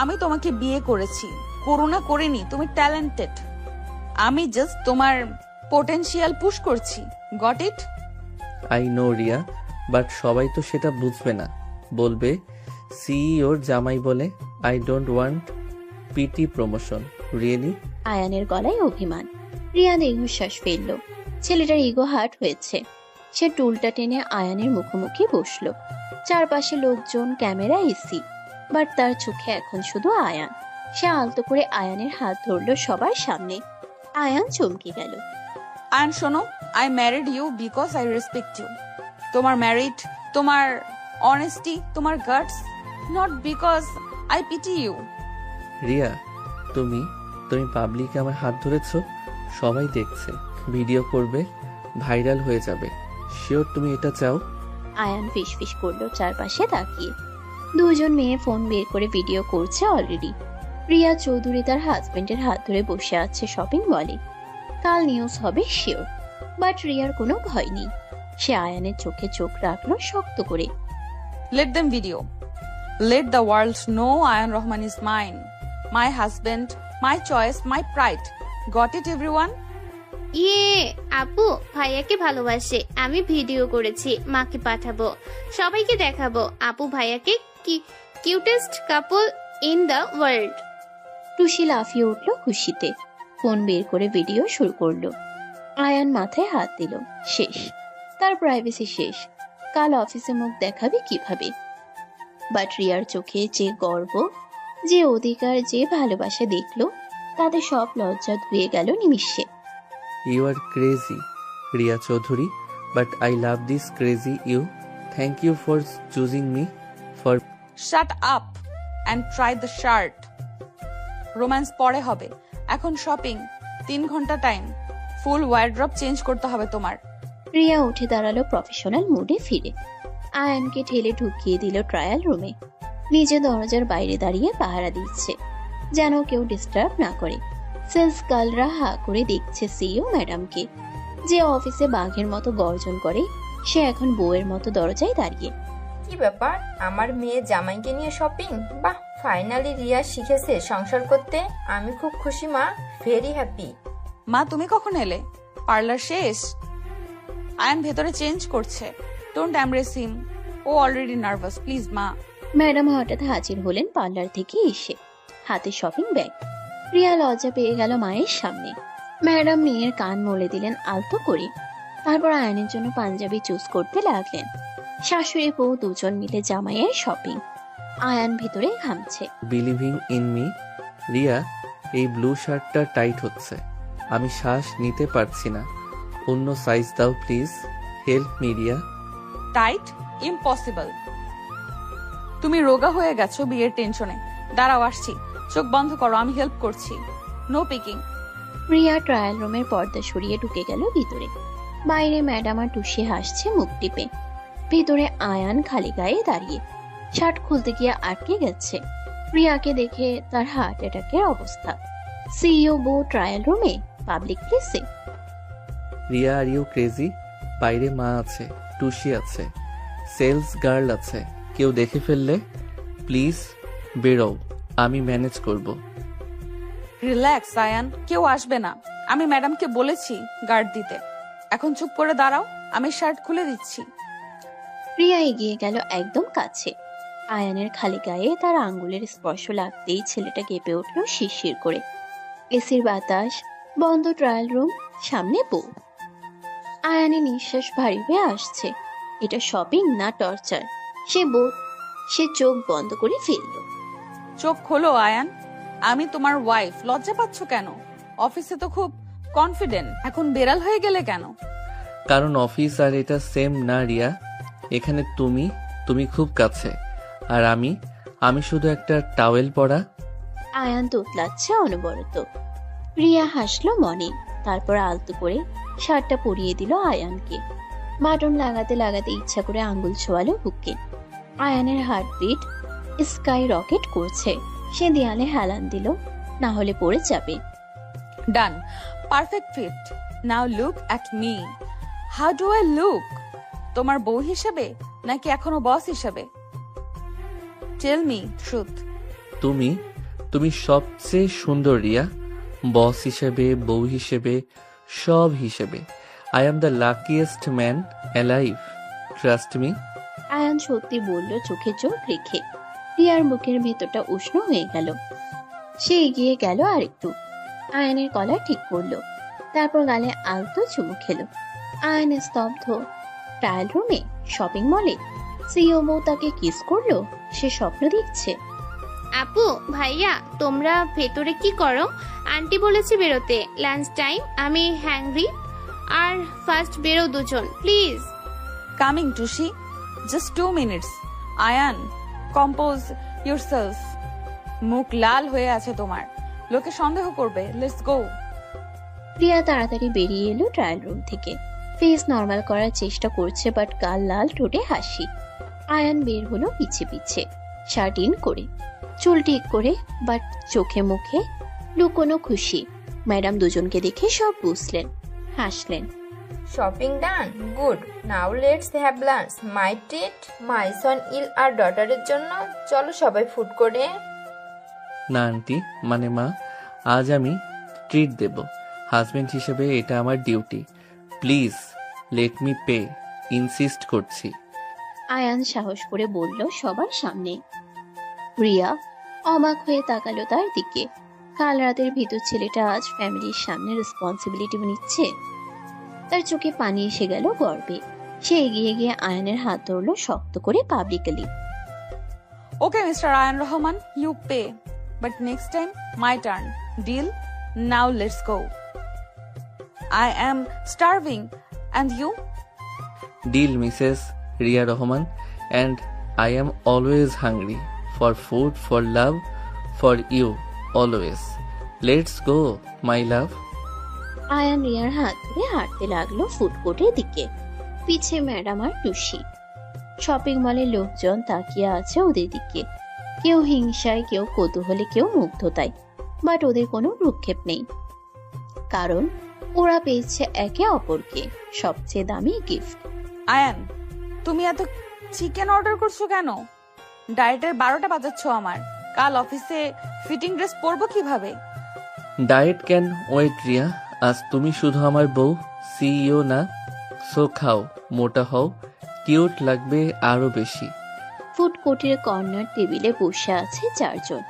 আমি তোমাকে বিয়ে করেছি, করোনা করিনি। তুমি ট্যালেন্টেড, আমি জাস্ট তোমার পোটেনশিয়াল পুশ করছি। Got it? I know Riya, but সবাই তো সেটা বুঝবে না। বলবে সিইওর জামাই বলে। I don't want pity promotion. Really? আয়ানের গলায় অভিমান। রিয়া দীর্ঘশ্বাস ফেলল। ছেলেটার ইগো হার্ট হয়েছে। সে টুলটা টেনে আয়ানের মুখোমুখি বসলো। চারপাশে লোকজন, ক্যামেরা, এসি, বাট তার চোখে এখন শুধু আয়ান। সে আলতো করে আয়ানের হাত ধরলো সবার সামনে। আয়ান চমকে গেল। আয়ান শোনো, I married you because I respect you. তোমার ম্যারিড, তোমার অনেস্টি, তোমার guts, not because I pity you. Riya, তুমি পাবলিকে আমার হাত ধরেছো, সবাই দেখছে, ভিডিও করবে, ভাইরাল হয়ে যাবে। শিওর তুমি এটা চাও? আয়ান ফিসফিস করলো চারপাশে তাকিয়ে। দুজন মেয়ে ফোন বের করে ভিডিও করছে অলরেডি। রিয়া চৌধুরী তার হাজবেন্ডের হাত ধরে বসে আছে শপিং মলে। কাল নিউজ হবে শিওর। বাট রিয়ার কোনো ভয় নেই। সে আয়ানের চোখে চোখ রাখলো শক্ত করে। Let them video. Let the world know Ayan Rahman is mine. My husband, my choice, my pride. Got it, everyone? ইয়ে, আপু ভাইয়াকে ভালোবাসে। আমি ভিডিও করেছি, মাকে পাঠাবো, সবাইকে দেখাবো। আপু ভাইয়াকে cutest couple in the world. Tushi লাফিয়ে উঠল খুশিতে। ফোন বের করে ভিডিও শুরু করলো। আয়ান মাথায় হাত দিল। শেষ, তার প্রাইভেসি শেষ। কাল অফিসে মুখ দেখাবে কিভাবে? বাট রিয়ার চোখে যে গর্ব, যে অধিকার, যে ভালোবাসা দেখলো, তাতে সব লজ্জা ধুয়ে গেল নিমিষে। You are crazy Riya Chowdhury, but I love this crazy you. Thank you for choosing me for. Shut up and try the shirt. Romance পরে হবে, এখন শপিং। 3 ঘন্টা টাইম, ফুল ওয়ার্ড্রপ চেঞ্জ করতে হবে তোমার। রিয়া উঠে দাঁড়ালো প্রফেশনাল মুডে ফিরে। আয়ানকে ঠেলে ঢুকিয়ে দিল ট্রায়াল রুমে। নিজে দরজার বাইরে দাঁড়িয়ে পাহারা দিচ্ছে, যেন কেউ ডিস্টার্ব না করে। সেলস গার্লরা হা করে দেখছে সিইও ম্যাডামকে, যে অফিসে বাঘের মতো গর্জন করে, সে এখন বউয়ের মতো দরজায় দাঁড়িয়ে। কি ব্যাপার, আমার মেয়ে জামাইকে নিয়ে শপিং? বাহ, ফাইনালি রিয়া শিখেছে সংসার করতে। আমি খুব খুশি মা, ভেরি হ্যাপি। মা তুমি কখন এলে? পার্লার শেষ? আয়ান ভেতরে চেঞ্জ করছে। ডোন্ট এমব্রেস হিম, ও অলরেডি নার্ভাস। প্লিজ মা। ম্যাডাম হঠাৎ হাজির হলেন পার্লার থেকে এসে, হাতে শপিং ব্যাগ। রিয়া লজ্জা পেয়ে গেল মায়ের সামনে। ম্যাডাম মেয়ের কান মলে দিলেন আলতো করে। তারপর আয়নের জন্য পাঞ্জাবি চুজ করতে লাগলেন। শাশুড়ি বউ দুজন মিলে জামাইয়ের শপিং। আয়ান ভিতরে ঘামছে। Believing in me. রিয়া, এই ব্লু শার্টটা টাইট হচ্ছে, আমি শ্বাস নিতে পারছি না। অন্য সাইজ দাও please. Help me Riya. Tight? Impossible. তুমি রোগা হয়ে গেছো বিয়ের টেনশনে। দাঁড়াও আসছি, চোখ বন্ধ করো, আমি হেল্প করছি। No Peking. রিয়া ট্রায়াল রুমের পর্দা সরিয়ে ঢুকে গেল ভিতরে। বাইরে ম্যাডাম আর টুসি হাসছে মুখ টিপে। ভিতরে আয়ান খালি গায়ে দাঁড়িয়ে, শার্ট খুলতে গিয়ে আটকে গেছে। রিয়াকে দেখে তার হার্ট অ্যাটাকের অবস্থা। সিইও বউ ট্রায়াল রুমে, পাবলিক প্লেসে। Riya, are you crazy? বাইরে মা আছে, টুসি আছে, সেলস গার্ল আছে। কেউ দেখে ফেললে প্লিজ বেরো, আমি ম্যানেজ করব। রিল্যাক্স আয়ান, কেউ আসবে না। আমি ম্যাডামকে বলেছি গার্ড দিতে। এখন চুপ করে দাঁড়াও, আমি শার্ট খুলে দিচ্ছি। রিয়া এগিয়ে গেল একদম কাছে। আয়ানের খালি গায়ে তার আঙ্গুলের স্পর্শ লাগতেই ছেলেটা কেঁপে উঠল শিরশির করে। এসির বাতাস, বন্ধ ট্রায়াল রুম, সামনে বউ। আয়ানের নিঃশ্বাস ভারী হয়ে আসছে। এটা শপিং না টর্চার? সে চোখ বন্ধ করে ফেলল। চোখ খোলো আয়ান, আমি তোমার ওয়াইফ। লজ্জা পাচ্ছ কেন? অফিসে তো খুব কনফিডেন্ট, এখন বেড়াল হয়ে গেলে কেন? কারণ অফিস আর এটা সেম না রিয়া। এখানে তুমি খুব কাছে, আর আমি শুধু একটা টাওয়েল পরা। আয়ান তোতলাচ্ছে অনবরত। রিয়া হাসলো মনে, তারপর আলতো করে শার্টটা পরিয়ে দিল আয়ানকে। বাটন লাগাতে লাগাতে ইচ্ছা করে আঙ্গুল ছোয়ালো বুকে। আয়ানের হার্টবিট স্কাই রকেট করছে। সে দেয়ালে হেলান দিল, না হলে পড়ে যাবে। Done, perfect fit. Now look at me. How do I look? তোমার বউ হিসেবে নাকি এখনো বস হিসেবে? Tell me truth. তুমি সবচেয়ে সুন্দর রিয়া। বস হিসেবে, বউ হিসেবে, সব হিসেবে। I am the luckiest man alive, trust me. Ayaan সত্যি বলল চোখে চোখ রেখে। রিয়ার বুকের ভেতরটা উষ্ণ হয়ে গেল। সে এগিয়ে গেল আরেকটু, আয়ানের গলা ঠিক করলো, তারপর গালে আলতো চুমু খেলো। আয়ান স্তব্ধ। ট্রায়াল রুমে, শপিং মলে সিও বউ তাকে কিস করলো। সে স্বপ্ন দেখছে। আপু ভাইয়া তোমরা ভেতরে কি করো? আন্টি বলেছে বেরোতে, লাঞ্চ টাইম, আমি হ্যাংরি। আর ফার্স্ট বেরো দুজন প্লিজ। কামিং টুশি, just 2 minutes. Ayaan, compose yourself. মুখ লাল হয়ে আছে তোমার, লোকে সন্দেহ করবে। Let's go. রিয়া তাড়াতাড়ি বেরিয়ে এলো ট্রায়াল রুম থেকে। ফেস নর্মাল করার চেষ্টা করছে, বাট গাল লাল, ঠোঁটে হাসি। আয়ান বের হলো পিছে পিছে, শার্ট ইন করে, চুল ঠিক করে, বাট চোখে মুখে লুকোনো খুশি। ম্যাডাম দুজনকে দেখে সব বুঝলেন, হাসলেন। Shopping done, good. Now let's have lunch. My treat, my son in law আর ডটারের জন্য। চলো সবাই ফুড করে। না আন্টি, মানে মা, আজ আমি ট্রিট দেব। হাজবেন্ড হিসেবে এটা আমার duty. Please let me pay, insist করছি। আয়ান সাহস করে বলল সবার সামনে। রিয়া অবাক হয়ে তাকালো তার দিকে। কাল রাতের ভিতর ছেলেটা আজ ফ্যামিলির সামনে রেসপন্সিবিলিটি নিচ্ছে। তার চোখে পানি এসে গেল গর্বে। সে এগিয়ে গিয়ে আয়ানের হাত ধরলো শক্ত করে, publicly. Okay mister Ayaan Rahman, you pay, but next time my turn. Deal? Now let's go. I am starving and you? Deal, Mrs. Ria Rahman, and I am always hungry for food, for love, for you, always. Let's go, my love. Ayaan রিয়ার হাত ধরে হাঁটতে লাগলো food কোর্টের দিকে। পিছে madam আর টুসি। Shopping মলে লোকজন তাকিয়ে আছে ওদের দিকে, কেউ হিংসায়, কেউ কৌতূহলে, কেউ মুগ্ধতায়। বাট ওদের কোনো ভ্রুক্ষেপ নেই, কারণ ওরা পেয়েছে একে অপরকে সবচেয়ে দামি গিফট। আয়ান, তুমি এত চিকেন অর্ডার করছো কেন? ডায়েটের 12টা বাজাচ্ছ আমার। কাল অফিসে ফিটিং ড্রেস পরবো কিভাবে? Diet can wait Riya. আজ তুমি শুধু আমার বউ, সিইও না। সো খাও, মোটা হও, কিউট লাগবে আরো বেশি। ফুড কোর্টের কর্নার টেবিলে বসে আছে 4 জন।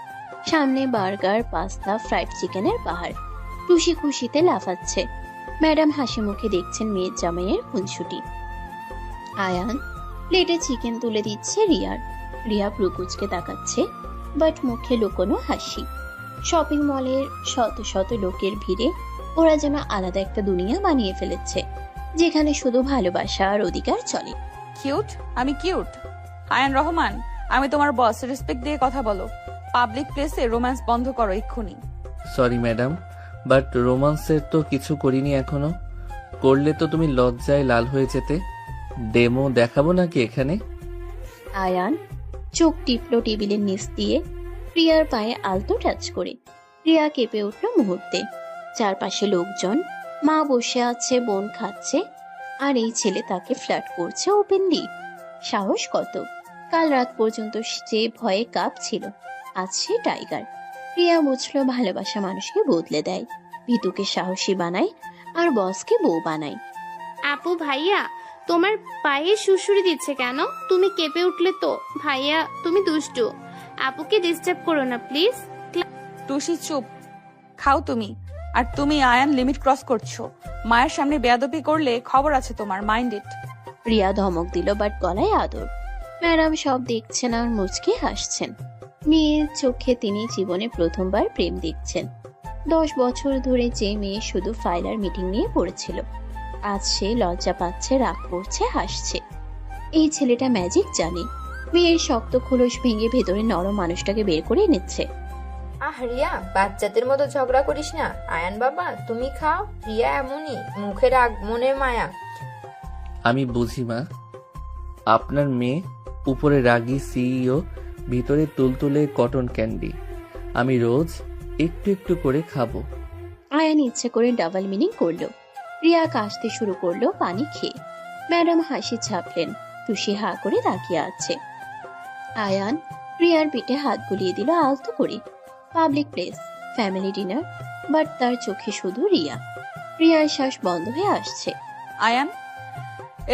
সামনে বার্গার, পাস্তা, ফ্রাইড চিকেনের পাহাড়। টুসি খুশিতে লাফাচ্ছে। ম্যাডাম হাসি মুখে দেখছেন মেয়ের জামাইয়ের খুনসুটি। আয়ান প্লেটে চিকেন তুলে দিচ্ছে রিয়ার। রিয়া প্রকুচকে তাকাচ্ছে, বাট মুখে লুকোনো হাসি। শপিং মলের শত শত লোকের ভিড়ে ওরা যেন আলাদা একটা দুনিয়া বানিয়ে ফেলেছে, যেখানে শুধু ভালোবাসা আর অধিকার চলে। কিউট? আমি কিউট? আয়ান রহমান, আমি তোমার বস, রেসপেক্ট দিয়ে কথা বলো। পাবলিক প্লেসে রোম্যান্স বন্ধ করো এক্ষুনি। সরি ম্যাডাম, বাট রোমান্সের তো কিছু করিনি এখনো। করলে তো তুমি লজ্জায় লাল হয়ে যেতে। ডেমো দেখাবো নাকি এখানে? আয়ান চোখ টিপলো টেবিলের নিচ দিয়ে, প্রিয়ার পায়ে আলতো টাচ করে। প্রিয়া কেঁপে উঠল মুহূর্তে। চারপাশে লোকজন, মা বসে আছে, বোন খাচ্ছে, আর এই ছেলে তাকে ফ্ল্যাট করছে ওপেনলি। সাহস কত! কাল রাত পর্যন্ত যে ভয়ে কাঁপছিল, আজ সে টাইগার। প্রিয়া বুঝলো ভালোবাসা মানুষকে বদলে দেয়, ভিতুকে সাহসী বানায়, আর বসকে বউ বানায়। আপু ভাইয়া তোমার পায়ে শুশুরি দিচ্ছে কেন? তুমি কেঁপে উঠলে তো। ভাইয়া তুমি দুষ্টু, আপুকে ডিস্টার্ব করো না প্লিজ। টুসি চুপ। খাও তুমি। আর তুমি আয়ান লিমিট ক্রস করছো। মায়ের সামনে বেয়াদবি করলে খবর আছে তোমার, মাইন্ড ইট। রিয়া ধমক দিল, বাট গলায় আদর। ম্যাডাম সব দেখছেন আর মুচকি হাসছেন। মেয়ের চোখে তিনি জীবনে প্রথমবার প্রেম দেখছেন। 10 বছর ধরে যে মেয়ে শুধু ফাইল আর মিটিং নিয়ে পড়েছিল, আজ সে লজ্জা পাচ্ছে, রাগ করছে, হাসছে। এই ছেলেটা ম্যাজিক জানে। মেয়ের শক্ত খোলস ভেঙে ভেতরে নরম মানুষটাকে বের করে নিচ্ছে। আহ রিয়া, বাচ্চাদের মতো ঝগড়া করিস না। আয়ান বাবা, তুমি খাও। রিয়া এমনই, মুখে রাগ মনে মায়া। আমি বুঝি মা, আপনার মেয়ে উপরে রাগী সিইও, ভিতরে তুলতুলে কটন ক্যান্ডি। আমি রোজ একটু একটু করে খাবো। আয়ান ইচ্ছে করে ডাবল মিনিং করলো। রিয়া কাশতে শুরু করলো পানি খেয়ে। ম্যাডাম হাসি ছাপলেন। টুসি হা করে তাকিয়ে আছে। আয়ান রিয়ার পিঠে হাত বুলিয়ে দিল আলতো করে। Public place, family dinner, but তার চোখে শুধু রিয়া। রিয়ার শ্বাস বন্ধ হয়ে আসছে। আয়ান,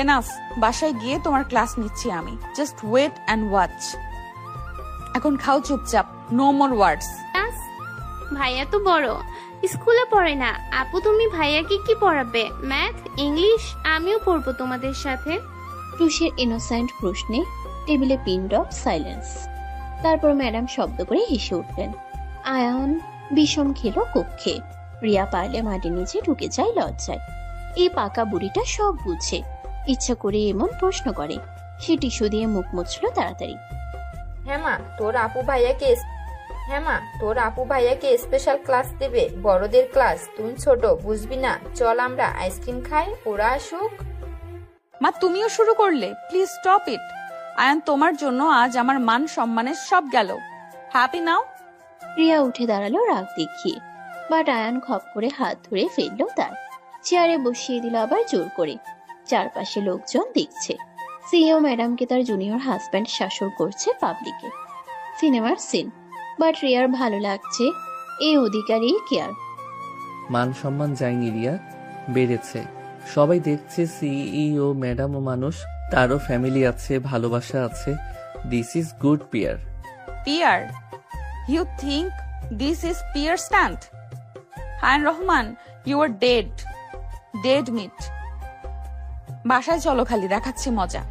এনাফ। বাসায় গিয়ে তোমার ক্লাস নিচ্ছি আমি। Just wait and watch. এখন খাও চুপচাপ, নো মোর ওয়ার্ডস। ক্লাস? ভাইয়া তো বড়, স্কুলে পড়ে না। আপু তুমি ভাইয়াকে কি পড়াবে? Math, English? আমিও পড়বো তোমাদের সাথে। টুসির ইনোসেন্ট প্রশ্নে টেবিলে পিন ড্রপ সাইলেন্স। তারপর ম্যাডাম শব্দ করে হেসে উঠলেন। আয়ান বিষম খেলো কক্ষে। রিয়া পারলে মাটির নিচে ঢুকে যায় লজ্জায়। এই পাকা বুড়িটা সব বুঝে, ইচ্ছা করে এমন প্রশ্ন করে। সে টিস্যু দিয়ে মুখ মুছল তাড়াতাড়ি। হ্যাঁ মা, তোর আপু ভাইয়াকে স্পেশাল ক্লাস দেবে, বড়দের ক্লাস। তুই ছোট, বুঝবি না। চল আমরা আইসক্রিম খাই, ওরা আসুক। মা, তুমিও শুরু করলে? Please stop it. আয়ান, তোমার জন্য আজ আমার মান সম্মানের সব গেল। হ্যাপি নাও? রিয়া উঠে দাঁড়ালো রাগ দেখিয়ে, বাট আয়ান খপ করে হাত ধরে ফেললো তার। চেয়ারে বসিয়ে দিল আবার জোর করে। চারপাশে লোকজন দেখছে। সিইও ম্যাডামকে তার জুনিয়র হাজব্যান্ড শাসন করছে পাবলিকে। সিনেমার সিন, বাট রিয়ার ভালো লাগছে। এই অধিকারী কেয়ার। মান সম্মান যায়নি রিয়া, বেড়েছে। সবাই দেখছে সিইও ম্যাডাম ও মানুষ, তারও ফ্যামিলি আছে, ভালোবাসা আছে। দিস ইজ গুড পিয়ার। পিয়ার? ইউ থিঙ্ক দিস ইজ পিয়ার stand? Ayaan Rahman, you are dead. Dead meat. বাসায় চলো, খালি দেখাচ্ছি মজা।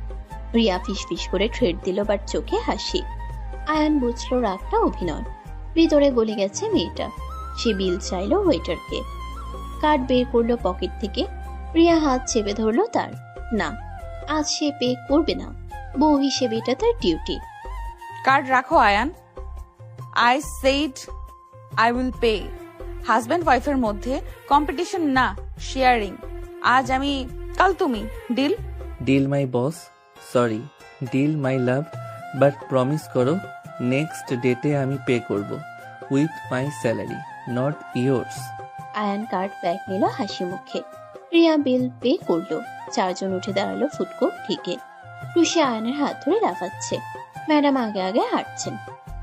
রিয়া ফিস ফিস করে ট্রেড দিল, বাট চোখে হাসি। আয়ান বুঝলো রাগটা অভিনয়। ভিতরে গলে গেছে মেয়েটা। সে বিল চাইলো ওয়েটারকে। কার্ড বের করলো পকেট থেকে। রিয়া হাত চেপে ধরলো তার। না, আজ সে পে করবে না। বউ হিসেবে এটা তার ডিউটি। কার্ড রাখো Ayaan. I said I will pay. Husband ওয়াইফের মধ্যে কম্পিটিশন না, শেয়ারিং। আজ আমি, কাল তুমি। Deal? Deal my boss, sorry, deal my love, but promise করো নেক্সট ডেটে আমি পে করব with my salary, not yours. Ayaan card bag নিল হাসি মুখে। রিয়া বিল পে করলো। চারজন উঠে দাঁড়ালো ফুডকোর্ট থেকে। টুসি আয়ানের হাত ধরে লাফাচ্ছে। ম্যাডাম আগে আগে হাঁটছেন।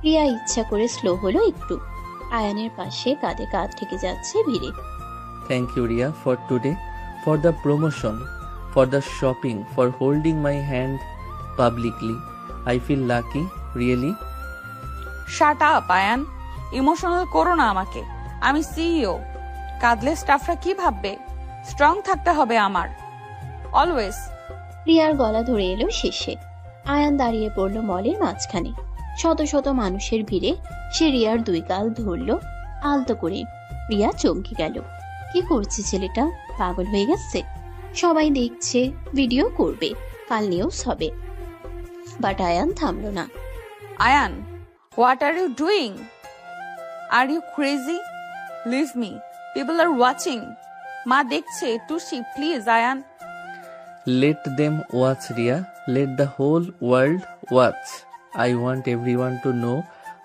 রিয়া ইচ্ছা করে স্লো হলো একটু। আয়ানের পাশে কাঁধে কাঁধ ঠেকে যাচ্ছে ভিড়ে। Thank you, Ria, for today, for the promotion, for the shopping, for holding my hand publicly. I feel lucky, really. Shut up Ayaan. Emotional করো না আমাকে। আমি সিইও। কাঁদলে স্টাফরা কি ভাববে? স্ট্রং থাকতে হবে আমার, অলওয়েজ। রিয়ার গলা ধরে এলো শেষে। আয়ান দাঁড়িয়ে পড়লো মলের মাঝখানে। শত শত মানুষের ভিড়ে সে রিয়ার দুই গাল ধরলো আলতো করে। রিয়া চমকে গেল। কি করছে ছেলেটা? পাগল হয়ে গেছে? সবাই দেখছে, ভিডিও করবে, কাল নিউজ হবে। বাট আয়ান থামলো না। Ayaan, what are you doing? Are you crazy? Leave me, people are watching. মা দেখছে। Tushi, please Ayaan. Let them watch, Ria. Let the whole world watch. I want everyone to know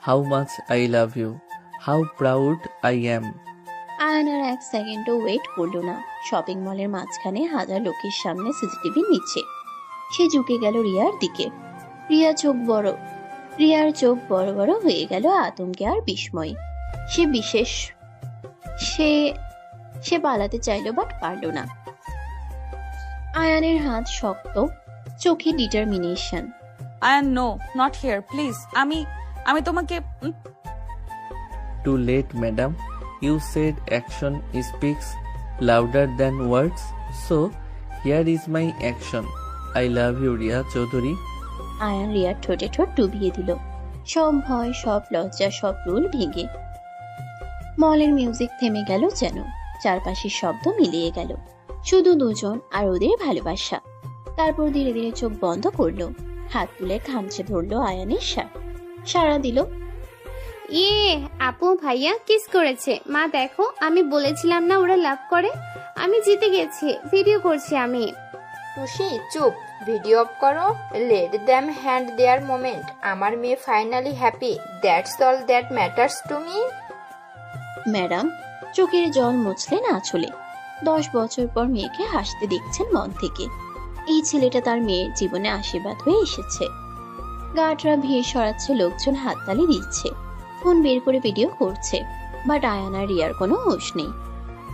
how much I love you, how proud I am. Ayaan আর এক সেকেন্ডও wait করলো না। Shopping মলের মাঝখানে হাজার লোকের সামনে সিসিটিভি নিচ্ছে। সে ঝুঁকে গেল রিয়ার দিকে। রিয়ার চোখ বড় বড় হয়ে গেল আতঙ্কে আর বিস্ময়ে। সে পালাতে চাইলো, বাট পারল না। আয়ানের হাত শক্ত, চোখে determination. Ayaan, no, not here, please. আমি তোমাকে। Too late, madam. You said action speaks louder than words. So, here is my action. I love you, Ria Chaudhary. Ayaan রিয়ার ঠোঁটে ঠোঁট ডুবিয়ে দিল। সব ভয়, সব লজ্জা, সব রুল ভেঙে। মলের মিউজিক থেমে গেল যেন, চারপাশের শব্দ মিলিয়ে গেল, শুধু দুজন আর ওদের ভালোবাসা। তারপর ধীরে ধীরে চোখ বন্ধ করলো, হাত তুলে খামচে ধরলো আয়ানের শার্ট, সাড়া দিল। ইয়ে, আপু ভাইয়া কিস করেছে। মা দেখো, আমি বলেছিলাম না ওরা লাভ করে। আমি জিতে গেছি, ভিডিও করছি আমি। খুশি চুপ, ভিডিও অফ করো। লেট দ্যাম হ্যান্ড দেয়ার মোমেন্ট। আমার মেয়ে finally happy, that's all that matters to me. Madam চোখের জল মুছলেন আঁচলে। 10 বছর পর মেয়েকে হাসতে দেখছেন মন থেকে। এই ছেলেটা তার মেয়ের জীবনে আশীর্বাদ হয়ে এসেছে। গার্ডরা ভিড় সরাচ্ছে, লোকজন হাততালি দিচ্ছে, ফোন বের করে ভিডিও করছে। বাট আয়ান আর রিয়ার কোনো হুঁশ নেই।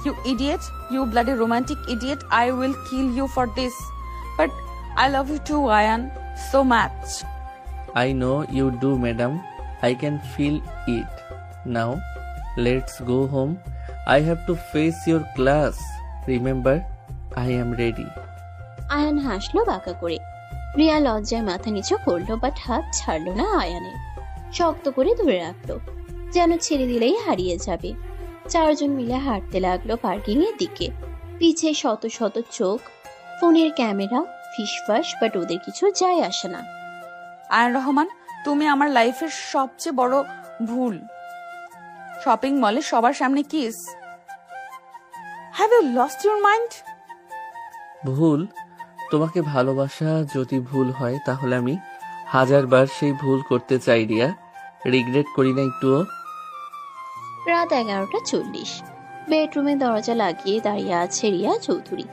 You idiot, you bloody romantic idiot. I will kill you for this. But I love you too, Ayan. So much. I know you do, madam. I can feel it. Now, let's go home. I have to face your class. Remember, I am ready. Ayaan হাসলো বাঁকা করে। রিয়া লজ্জায় মাথা নিচু করলো, but হাত ছাড়লো না আয়ানের। শক্ত করে ধরে রাখলো, যেন ছেড়ে দিলেই হারিয়ে যাবে। 4 জন মিলে হাঁটতে লাগলো পার্কিং এর দিকে। পিছে শত শত চোখ, ফোনের ক্যামেরা, ফিসফাস, বাট ওদের কিছু যায় আসে না। আয়ন রহমান, তুমি আমার লাইফের সবচেয়ে বড় ভুল। শপিং মলে সবার সামনে kiss. Have you lost your mind? ভুল? তোমাকে ভালোবাসা যদি ভুল হয় তাহলে আমি 1000 বার সেই ভুল করতে চাই রিয়া। রিগ্রেট করি না একটুও। রাত 11:40। বেডরুমে দরজা লাগিয়ে দাঁড়িয়ে আছে রিয়া চৌধুরী।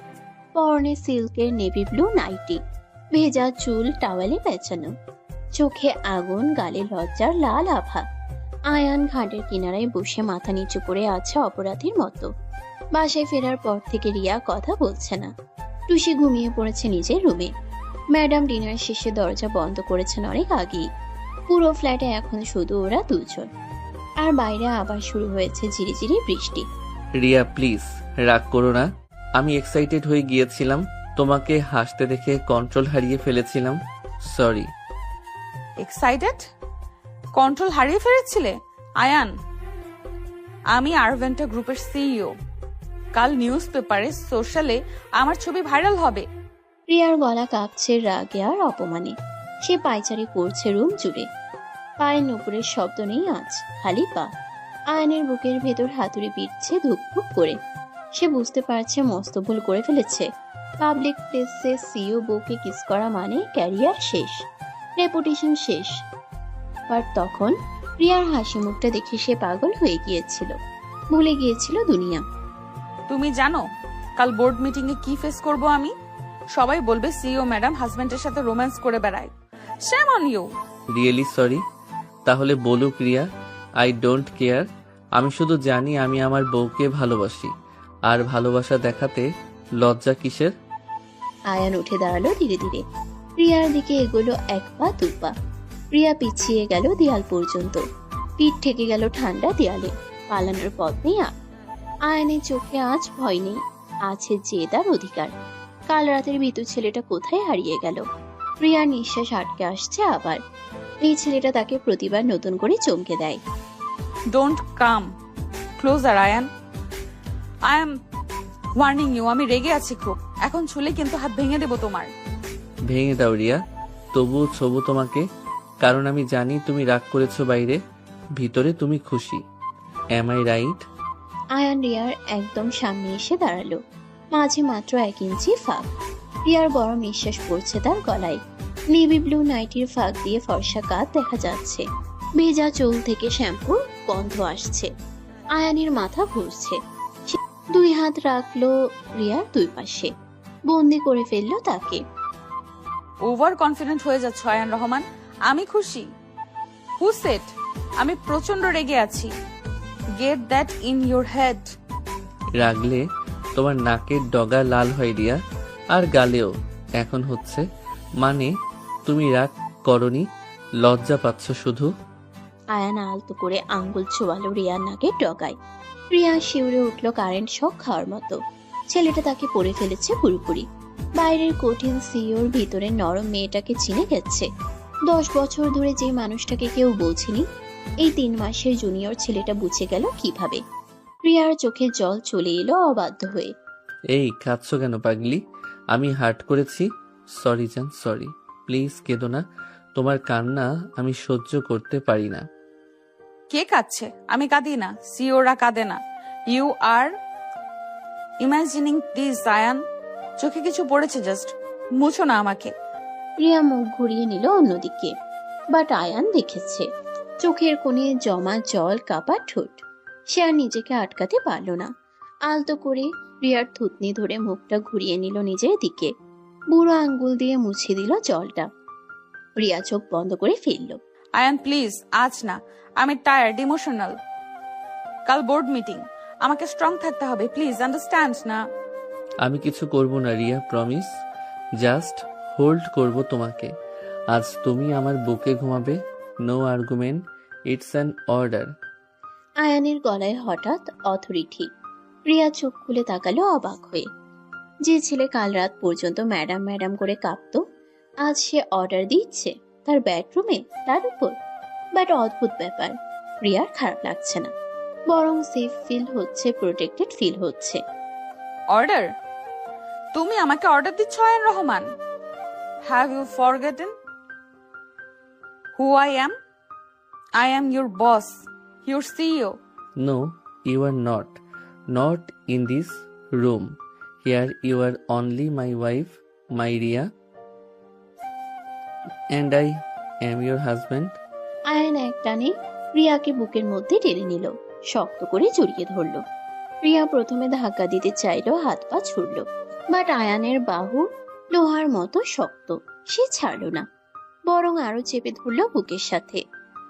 পরনে সিল্কের নেভি ব্লু নাইটি, ভেজা চুল টাওয়ালে পেঁচানো, চোখে আগুন, গালে লজ্জার লাল আভা। আয়ান ঘাটের কিনারায় বসে মাথা নিচু করে আছে অপরাধীর মতো। বাসায় ফেরার পর থেকে রিয়া কথা বলছে না। টুসি ঘুমিয়ে পড়েছে নিজের রুমে। ম্যাডাম ডিনার শেষে দরজা বন্ধ করেছেন অনেক আগেই। পুরো ফ্ল্যাটে এখন শুধু ওরা দুজন। আর বাইরে আবার শুরু হয়েছে ঝিরিঝিরি বৃষ্টি। রিয়া প্লিজ রাগ করো না। আমি এক্সাইটেড হয়ে গিয়েছিলাম, তোমাকে হাসতে দেখে কন্ট্রোল হারিয়ে ফেলেছিলাম। সরি। এক্সাইটেড? কন্ট্রোল হারিয়ে ফেলেছিলে? আয়ান, আমি আরভেন্টা গ্রুপের সিইও। কাল নিউজ পেপারে, সোশ্যালে আমার ছবি ভাইরাল হবে। রিয়ার গলা কাঁপছে রাগে আর অপমানে। সে পায়চারি করছে রুম জুড়ে। পায়ের নুপুরের শব্দ নেই আজ, খালি পা। আয়নের বুকের ভেতর হাতুড়ি পিটছে ধুকপুক করে। সে বুঝতে পারছে মস্ত ভুল করে ফেলেছে। পাবলিক প্লেসে সিইও বউকে কিস করা মানে ক্যারিয়ার শেষ, রেপুটেশন শেষ। আর তখন রিয়ার হাসি মুখটা দেখে সে পাগল হয়ে গিয়েছিল, ভুলে গিয়েছিল দুনিয়া। তুমি জানো কাল বোর্ড মিটিং এ কি ফেস করব আমি? সবাই বলবে সিইও ম্যাডাম হাজবেন্ডের সাথে রোম্যান্স করে বেড়ায়। শ্যাম অন ইউ। Really sorry. তাহলে বলুক রিয়া, আই ডোন্ট কেয়ার। আমি শুধু জানি আমি আমার বউকে ভালোবাসি, আর ভালোবাসা দেখাতে লজ্জা কিসের? আয়ান উঠে দাঁড়ালো ধীরে ধীরে। রিয়ার দিকে এগোলো 1 পা 2 পা। রিয়া পিছিয়ে গেল দেয়াল পর্যন্ত। পিঠ ঠেকে গেল ঠান্ডা দেয়ালে। পালানোর পথ নেই আর। আয়ানের চোখে আজ ভয় নেই, আছে জেদ আর অধিকার। কাল রাতের ভীতু ছেলেটা কোথায় হারিয়ে গেল? রিয়ার নিঃশ্বাস আটকে আসছে আবার। এই ছেলেটা তাকে প্রতিবার নতুন করে চমকে দেয়। Don't come closer Ayaan, I am warning you. আমি রেগে আছি খুব। এখন ছুলে কিন্তু হাত ভেঙে দেবো তোমার। ভেঙে দাও রিয়া, তবুও ছোবো তোমাকে, কারণ আমি জানি তুমি রাগ করেছো বাইরে, ভিতরে তুমি খুশি। Am I right? আয়ান রিয়ার একদম সামনে এসে দাঁড়ালো। মাঝে মাত্র 1 ইঞ্চি ফাঁক। রিয়ার গরম নিঃশ্বাস পড়ছে তার গলায়। নেভি ব্লু নাইটির ফাঁক দিয়ে ফর্সা কাঁধ দেখা যাচ্ছে। ভেজা চুল থেকে শ্যাম্পুর গন্ধ আসছে। আয়ানের মাথা ঘুরছে। সে 2 হাত রাখলো রিয়ার 2 পাশে, বন্দি করে ফেললো তাকে। ওভার কনফিডেন্ট হয়ে যাচ্ছ আয়ান রহমান। আমি খুশি। Who said? আমি প্রচন্ড রেগে আছি। Get that in your head. রাগলে তোমার নাকের ডগা লাল হয় রিয়া, আর গালেও এখন হচ্ছে। মানে তুমি রাগ করনি, লজ্জা পাচ্ছ শুধু। আয়ান আলতো করে আঙ্গুল ছোয়ালো রিয়ার নাকের ডগায়। প্রিয়া শিউরে উঠল কারেন্ট শক খাওয়ার মতো। ছেলেটা তাকে পড়ে ফেলেছে পুরোপুরি। বাইরের কঠিন সিওর ভিতরে নরম মেয়েটাকে চিনে গেছে। 10 বছর ধরে যে মানুষটাকে কেউ বোঝেনি, এই 3 মাসের জুনিয়র ছেলেটা বুঝে গেল কিভাবে। প্রিয়ার চোখে জল চলে এলো অবাধ্য হয়ে। এই কাঁদছো কেন পাগলি? আমি হার্ট করেছি? সরি জান, সরি। প্লিজ কেঁদো না, তোমার কান্না আমি সহ্য করতে পারি না। কে কাঁদছে? আমি কাঁদি না, সিওরা কাঁদে না। You are imagining this Ayaan. চোখে কিছু পড়েছে, জাস্ট মুছো না আমাকে। প্রিয়া মুখ ঘুরিয়ে নিল অন্যদিকে, বাট আয়ান দেখেছে চোখের কোণে জমা জল, কাপা ঠোঁট। সে আর নিজেকে আটকাতে পারল না। আলতো করে প্রিয়ার থুতনি ধরে মুখটা ঘুরিয়ে নিল নিজের দিকে। বুড়ো আঙ্গুল দিয়ে মুছে দিল জলটা। প্রিয়া চোখ বন্ধ করে ফেলল। আয়ান প্লিজ, আজ না। আমি টায়ার্ড, ইমোশনাল। কাল বোর্ড মিটিং, আমাকে স্ট্রং থাকতে হবে। প্লিজ আন্ডারস্ট্যান্ড না। আমি কিছু করব না রিয়া, প্রমিস। জাস্ট হোল্ড করব তোমাকে। আজ তুমি আমার বুকে ঘুমাবে। No argument, it's an order. আয়ানের গলায় হঠাৎ অথরিটি। প্রিয়া চোখ খুলে তাকালো অবাক হয়ে। যে ছেলে কাল রাত পর্যন্ত ম্যাডাম ম্যাডাম করে কাঁপতো, আজ সে অর্ডার দিচ্ছে তার বেডরুমে, তার উপর। বাট অদ্ভুত ব্যাপার, প্রিয়ার খারাপ লাগছে না, বরং সেফ ফিল হচ্ছে, প্রোটেক্টেড ফিল হচ্ছে। অর্ডার? তুমি আমাকে অর্ডার দিচ্ছ Ayaan Rahman? Have you forgotten who I am? I am your boss, your CEO. No, you are not. Not in this room. Here you are only my wife, my Ria. And I am your husband. Ayaan এক টানে প্রিয়াকে বুকের মধ্যে টেনে নিল, শক্ত করে জড়িয়ে ধরল। প্রিয়া প্রথমে ধাক্কা দিতে চাইল, হাত পা ছুড়ল, বাট আয়ানের বাহু লোহার মতো শক্ত, সে ছাড়ল না, বরং আরো চেপে ধরল বুকের সাথে।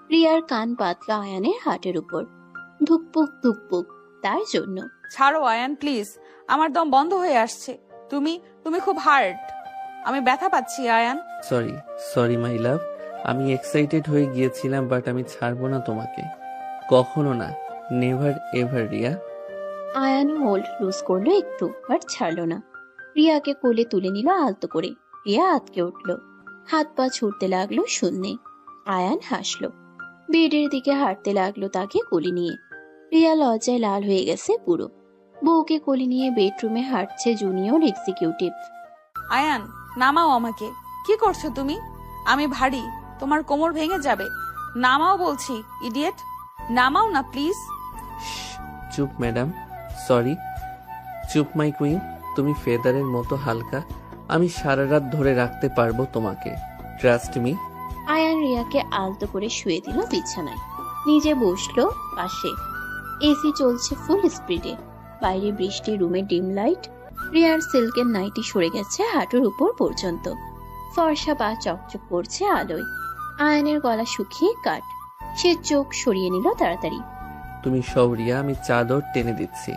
প্রিয়ার কান পাতল আয়ানের হাটের উপর। ধুকপুক ধুকপুক তার জন্য। ছাড়ো আয়ান প্লিজ, আমার দম বন্ধ হয়ে আসছে। তুমি তুমি খুব হার্ড, আমি ব্যথা পাচ্ছি আয়ান। Sorry my love. আমি এক্সাইটেড হয়ে গিয়েছিলাম, বাট আমি ছাড়বো না তোমাকে, কখনো না। Never ever Riya. Ayaan hold loose করলো একটু, বাট ছাড়লো না। প্রিয়াকে কোলে তুলে নিল আলতো করে। প্রিয়া আতকে উঠল, হাত পা ছুটতে লাগলো শূন্যে। আয়ান হাসলো, বেডের দিকে হাঁটতে লাগলো তাকে কোলে নিয়ে। প্রিয়া লজ্জায় লাল হয়ে গেছে পুরো। বউকে কোলে নিয়ে বেডরুমে হাঁটছে জুনিয়র এক্সিকিউটিভ। আয়ান নামাও আমাকে। কি করছো তুমি? আমি ভারী, তোমার কোমর ভেঙে যাবে। নামাও বলছি, ইডিয়েট। নামাও না প্লিজ। চুপ ম্যাডাম, সরি। চুপ মাই কুইন। তুমি ফেদারের মতো হালকা, আমি সারা রাত ধরে রাখতে পারবো তোমাকে। Trust me. আয়ান রিয়াকে আলতো করে শুয়ে দিল বিছানায়, নিজে বসলো পাশে। এসি চলছে ফুল স্পিডে। বাইরে বৃষ্টি, রুমে ডিম লাইট। রিয়ার সিল্কের নাইটি সরে গেছে হাঁটুর উপর পর্যন্ত। ফর্সা পা চকচক করছে আলোয়। আয়ানের গলা শুকিয়ে কাট। সে চোখ সরিয়ে নিল তাড়াতাড়ি। তুমি সব রিয়া, আমি চাদর টেনে দিচ্ছি।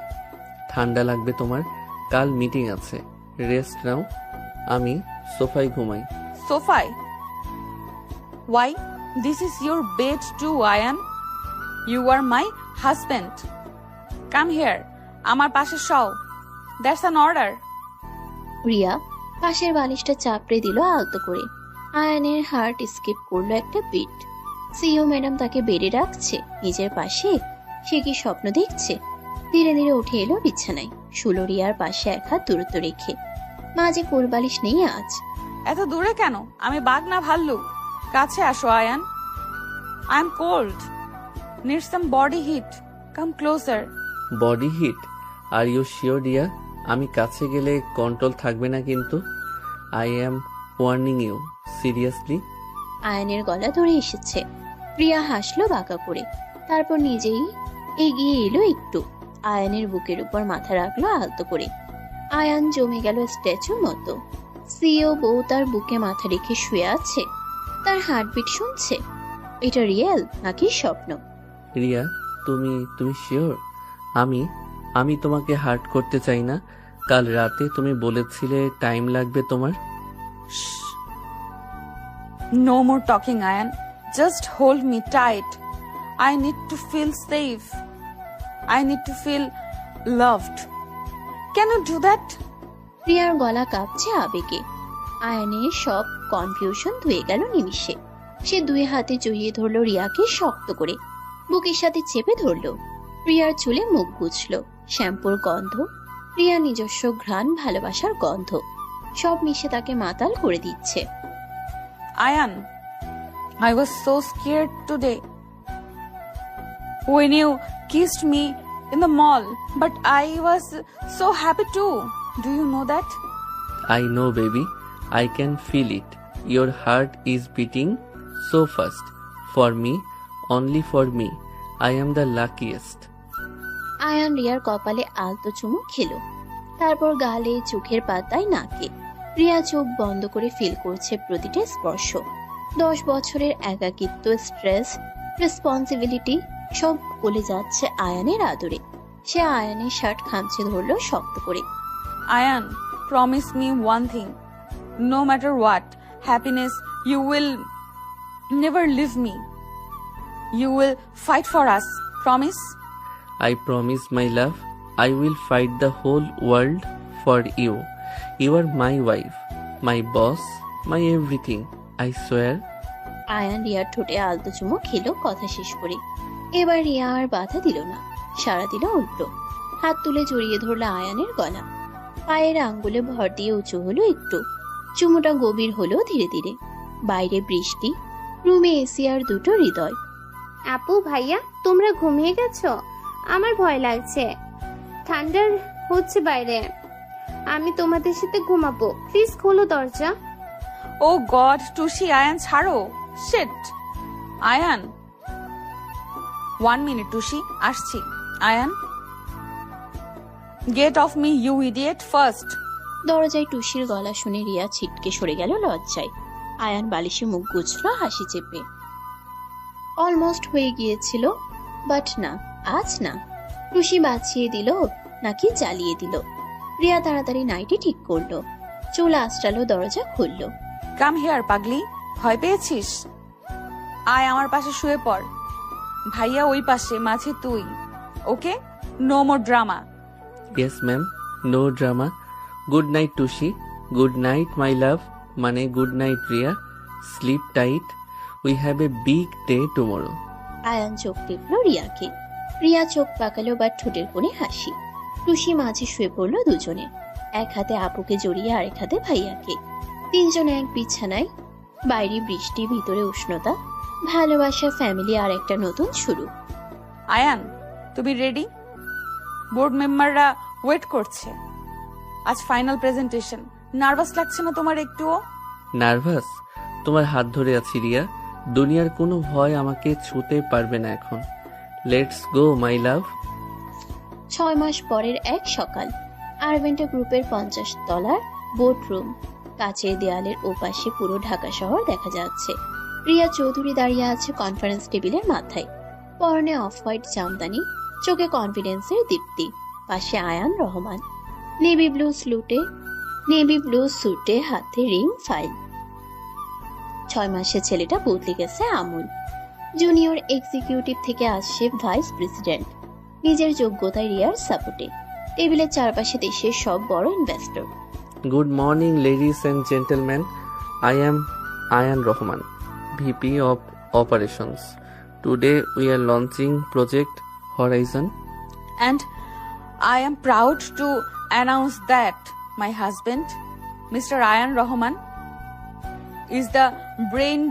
ঠান্ডা লাগবে তোমার, কাল মিটিং আছে। রেস্ট নাও, আমি সোফায় ঘুমাই। সোফায়? Why? This is your bed too Ayaan. You are my husband. Come here, আমার পাশে শও। That's an order. রিয়া পাশের বালিশটা চাপড়ে দিল আলতো করে। আয়ানের হার্ট স্কিপ করলো একটা বিট। সিও ম্যাডাম তাকে বেড়ে রাখছে নিজের পাশে। সে কি স্বপ্ন দেখছে? ধীরে ধীরে উঠে এলো বিছানায়, শুলো রিয়ার পাশে এক হাত দূরত্ব রেখে। মাঝে কোল বালিশ নেই আজ। এত দূরে কেন? আমি বাঘ না ভাল্লুক। কাছে আসো Ayaan. I am cold, need some body heat. Come closer. Body heat? Are you sure Riya? আমি কাছে গেলে কন্ট্রোল থাকবে না কিন্তু। I am warning you, seriously. আয়ানের গলা ধরে এসেছে। প্রিয়া হাসলো বাঁকা করে, তারপর নিজেই এগিয়ে এলো একটু। আয়ানের বুকের উপর মাথা রাখলো আলতো করে। আয়ান জমে গেল স্ট্যাচুর মতো। সিও বউ তার বুকে মাথা রেখে শুয়ে আছে, তার হার্টবিট শুনছে। এটা রিয়েল নাকি স্বপ্ন? রিয়া, তুমি শিওর? আমি তোমাকে হার্ট করতে চাই না। কাল রাতে তুমি বলেছিলে টাইম লাগবে তোমার। No more talking, Ayan. Just hold me tight. I need to feel safe. I need to feel loved. Can you do that? প্রিয়ার গলা কাঁপছে আবেগে। আয়ানের সব কনফিউশন ধুয়ে গেল নিমিষে। সে দুই হাতে জড়িয়ে ধরলো রিয়াকে শক্ত করে, বুকের সাথে চেপে ধরলো। প্রিয়ার চুলে মুখ গুছলো, শ্যাম্পুর গন্ধ, প্রিয়ার নিজস্ব ঘ্রাণ, ভালোবাসার গন্ধ, সব মিশে তাকে মাতাল করে দিচ্ছে। Ayan, I was so scared today when you kissed me in the mall, but I was so happy too. Do you know that? I know, baby. I can feel it. Your heart is beating so fast. For me, only for me. I am the luckiest. Ayaan রিয়ার কপালে আলতো চুমু খেলো, তারপর গালে, চোখের পাতায়, নাকে। রিয়া চোখ বন্ধ করে ফিল করছে প্রতিটা স্পর্শ। 10 বছরের একাকিত্ব, স্ট্রেস, রেসপন্সিবিলিটি সব গলে যাচ্ছে আয়ানের আদরে। সে আয়ানের শার্ট খামচে ধরলো শক্ত করে। Ayan, promise me one thing. No matter what happiness, you will never leave me. You will fight for us. Promise? I promise, my love. I will fight the whole world for you. You are my wife, my boss, my everything. I swear. Ayaan রিয়ার ঠোঁটে আলতো চুমু খেলো কথা শেষ করে। এবার রিয়া আর বাধা দিল না, সাড়া দিল উল্টো। হাত তুলে জড়িয়ে ধরলো আয়ানের গলা, পায়ের আঙ্গুলে ভর দিয়ে উঁচু হলো একটু। চুমুটা গভীর হলো ধীরে ধীরে। বাইরে বৃষ্টি, রুমে এসি আর দুটো হৃদয়। আপু ভাইয়া তোমরা ঘুমিয়ে গেছো? আমার ভয় লাগছে, ঠান্ডার হচ্ছে বাইরে। আমি তোমাদের সাথে ঘুমাবো, প্লিজ খোলো দরজা। Oh God, Tushi, Ayan, ছাড়ো। Shit. Ayan. 1 minute, Tushi. আসছি। Ayan. Get off me, you idiot, first. দরজায় টুসির গলা শুনে রিয়া ছিটকে সরে গেল লজ্জায়। আয়ান বালিশে মুখ গুছলো হাসি চেপে। অলমোস্ট হয়ে গিয়েছিল, বাট না, আজ না। টুসি বাঁচিয়ে দিল নাকি জ্বালিয়ে দিল। রিয়া তাড়াতাড়ি নাইটি ঠিক করলো, চুল আঁচড়ালো, দরজা খুললো। কাম হেয়ার পাগলি, ভয় পেয়েছিস? আয় আমার পাশে শুয়ে পড়। ভাইয়া ওই পাশে, মাঝে তুই। Okay, no more drama. Yes, ma'am. No drama. Good night, Tushi. Good night, my love. Mane good night, Ria. Sleep tight. We have a big day tomorrow. Ayaan চোখ টিপলো রিয়াকে। রিয়া চোখ পাকালো, বা ঠোঁটের কোণে হাসি। টুসি মাঝে শুয়ে পড়লো দুজনে, এক হাতে আপুকে জড়িয়ে আরেক হাতে ভাইয়াকে। তিনজনে এক বিছানায়। বাইরে বৃষ্টি, ভিতরে উষ্ণতা, ভালোবাসা, ফ্যামিলি আর একটা নতুন শুরু। আয়ান, তুমি রেডি? বোর্ড মেম্বাররা ওয়েট করছে। আজ ফাইনাল প্রেজেন্টেশন। নার্ভাস লাগছে না তোমার একটুও? নার্ভাস? তোমার হাত ধরে আছি, রিয়া। দুনিয়ার কোনো ভয় আমাকে ছুতে পারবে না এখন। লেটস গো, মাই লাভ। 6 মাস পরের এক সকাল। আরভেন্টা গ্রুপের 50 তলার বোর্ড রুম। কাচের দেয়ালের ওপাশে পুরো ঢাকা শহর দেখা যাচ্ছে। রিয়া চৌধুরী দাঁড়িয়ে আছে কনফারেন্স টেবিলের মাথায়, পরনে অফ হোয়াইট জামদানি, চোখে কনফিডেন্সের দীপ্তি। পাশে আয়ান রহমান, নেভি ব্লু স্যুটে, হাতে রিং, ফাইল। 6 মাসে ছেলেটা বদলে গেছে আমূল। জুনিয়র এক্সিকিউটিভ থেকে আসছে ভাইস প্রেসিডেন্ট, নিজের যোগ্যতায় রিয়ার সাপোর্টে। টেবিলের চারপাশে দেশের সব বড় investor. Good morning, ladies and gentlemen. I am Ayan Rahman, VP of Operations. Today we are launching Project Horizon. And I am proud to announce that my husband, Mr. Ayan Rahman, is the brain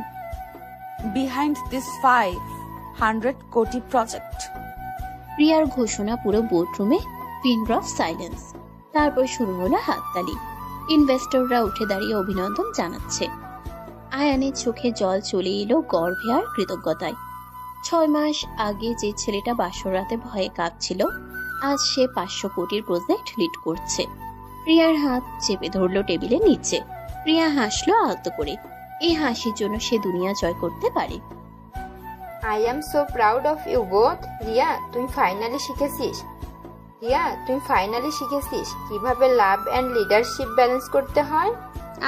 behind this 500 koti project. রিয়ার ঘোষণা পুরো বোর্ডরুমে pin drop silence. তারপর শুরু হলো হাততালি। ইনভেস্টররা উঠে দাঁড়িয়ে অভিনন্দন জানাচ্ছে। আয়ানের চোখে জল চলে এলো গর্বে আর কৃতজ্ঞতায়। 6 মাস আগে যে ছেলেটা বাসর রাতে ভয়ে কাঁপছিল, আজ সে 500 কোটির প্রজেক্ট লিড করছে। রিয়ার হাত চেপে ধরলো টেবিলের নিচে। রিয়া হাসলো আলতো করে। এই হাসির জন্য সে দুনিয়া জয় করতে পারে। I am so proud of you both. Riya তুই ফাইনালি শিখেছিস কিভাবে লাভ এন্ড লিডারশিপ ব্যালেন্স করতে হয়।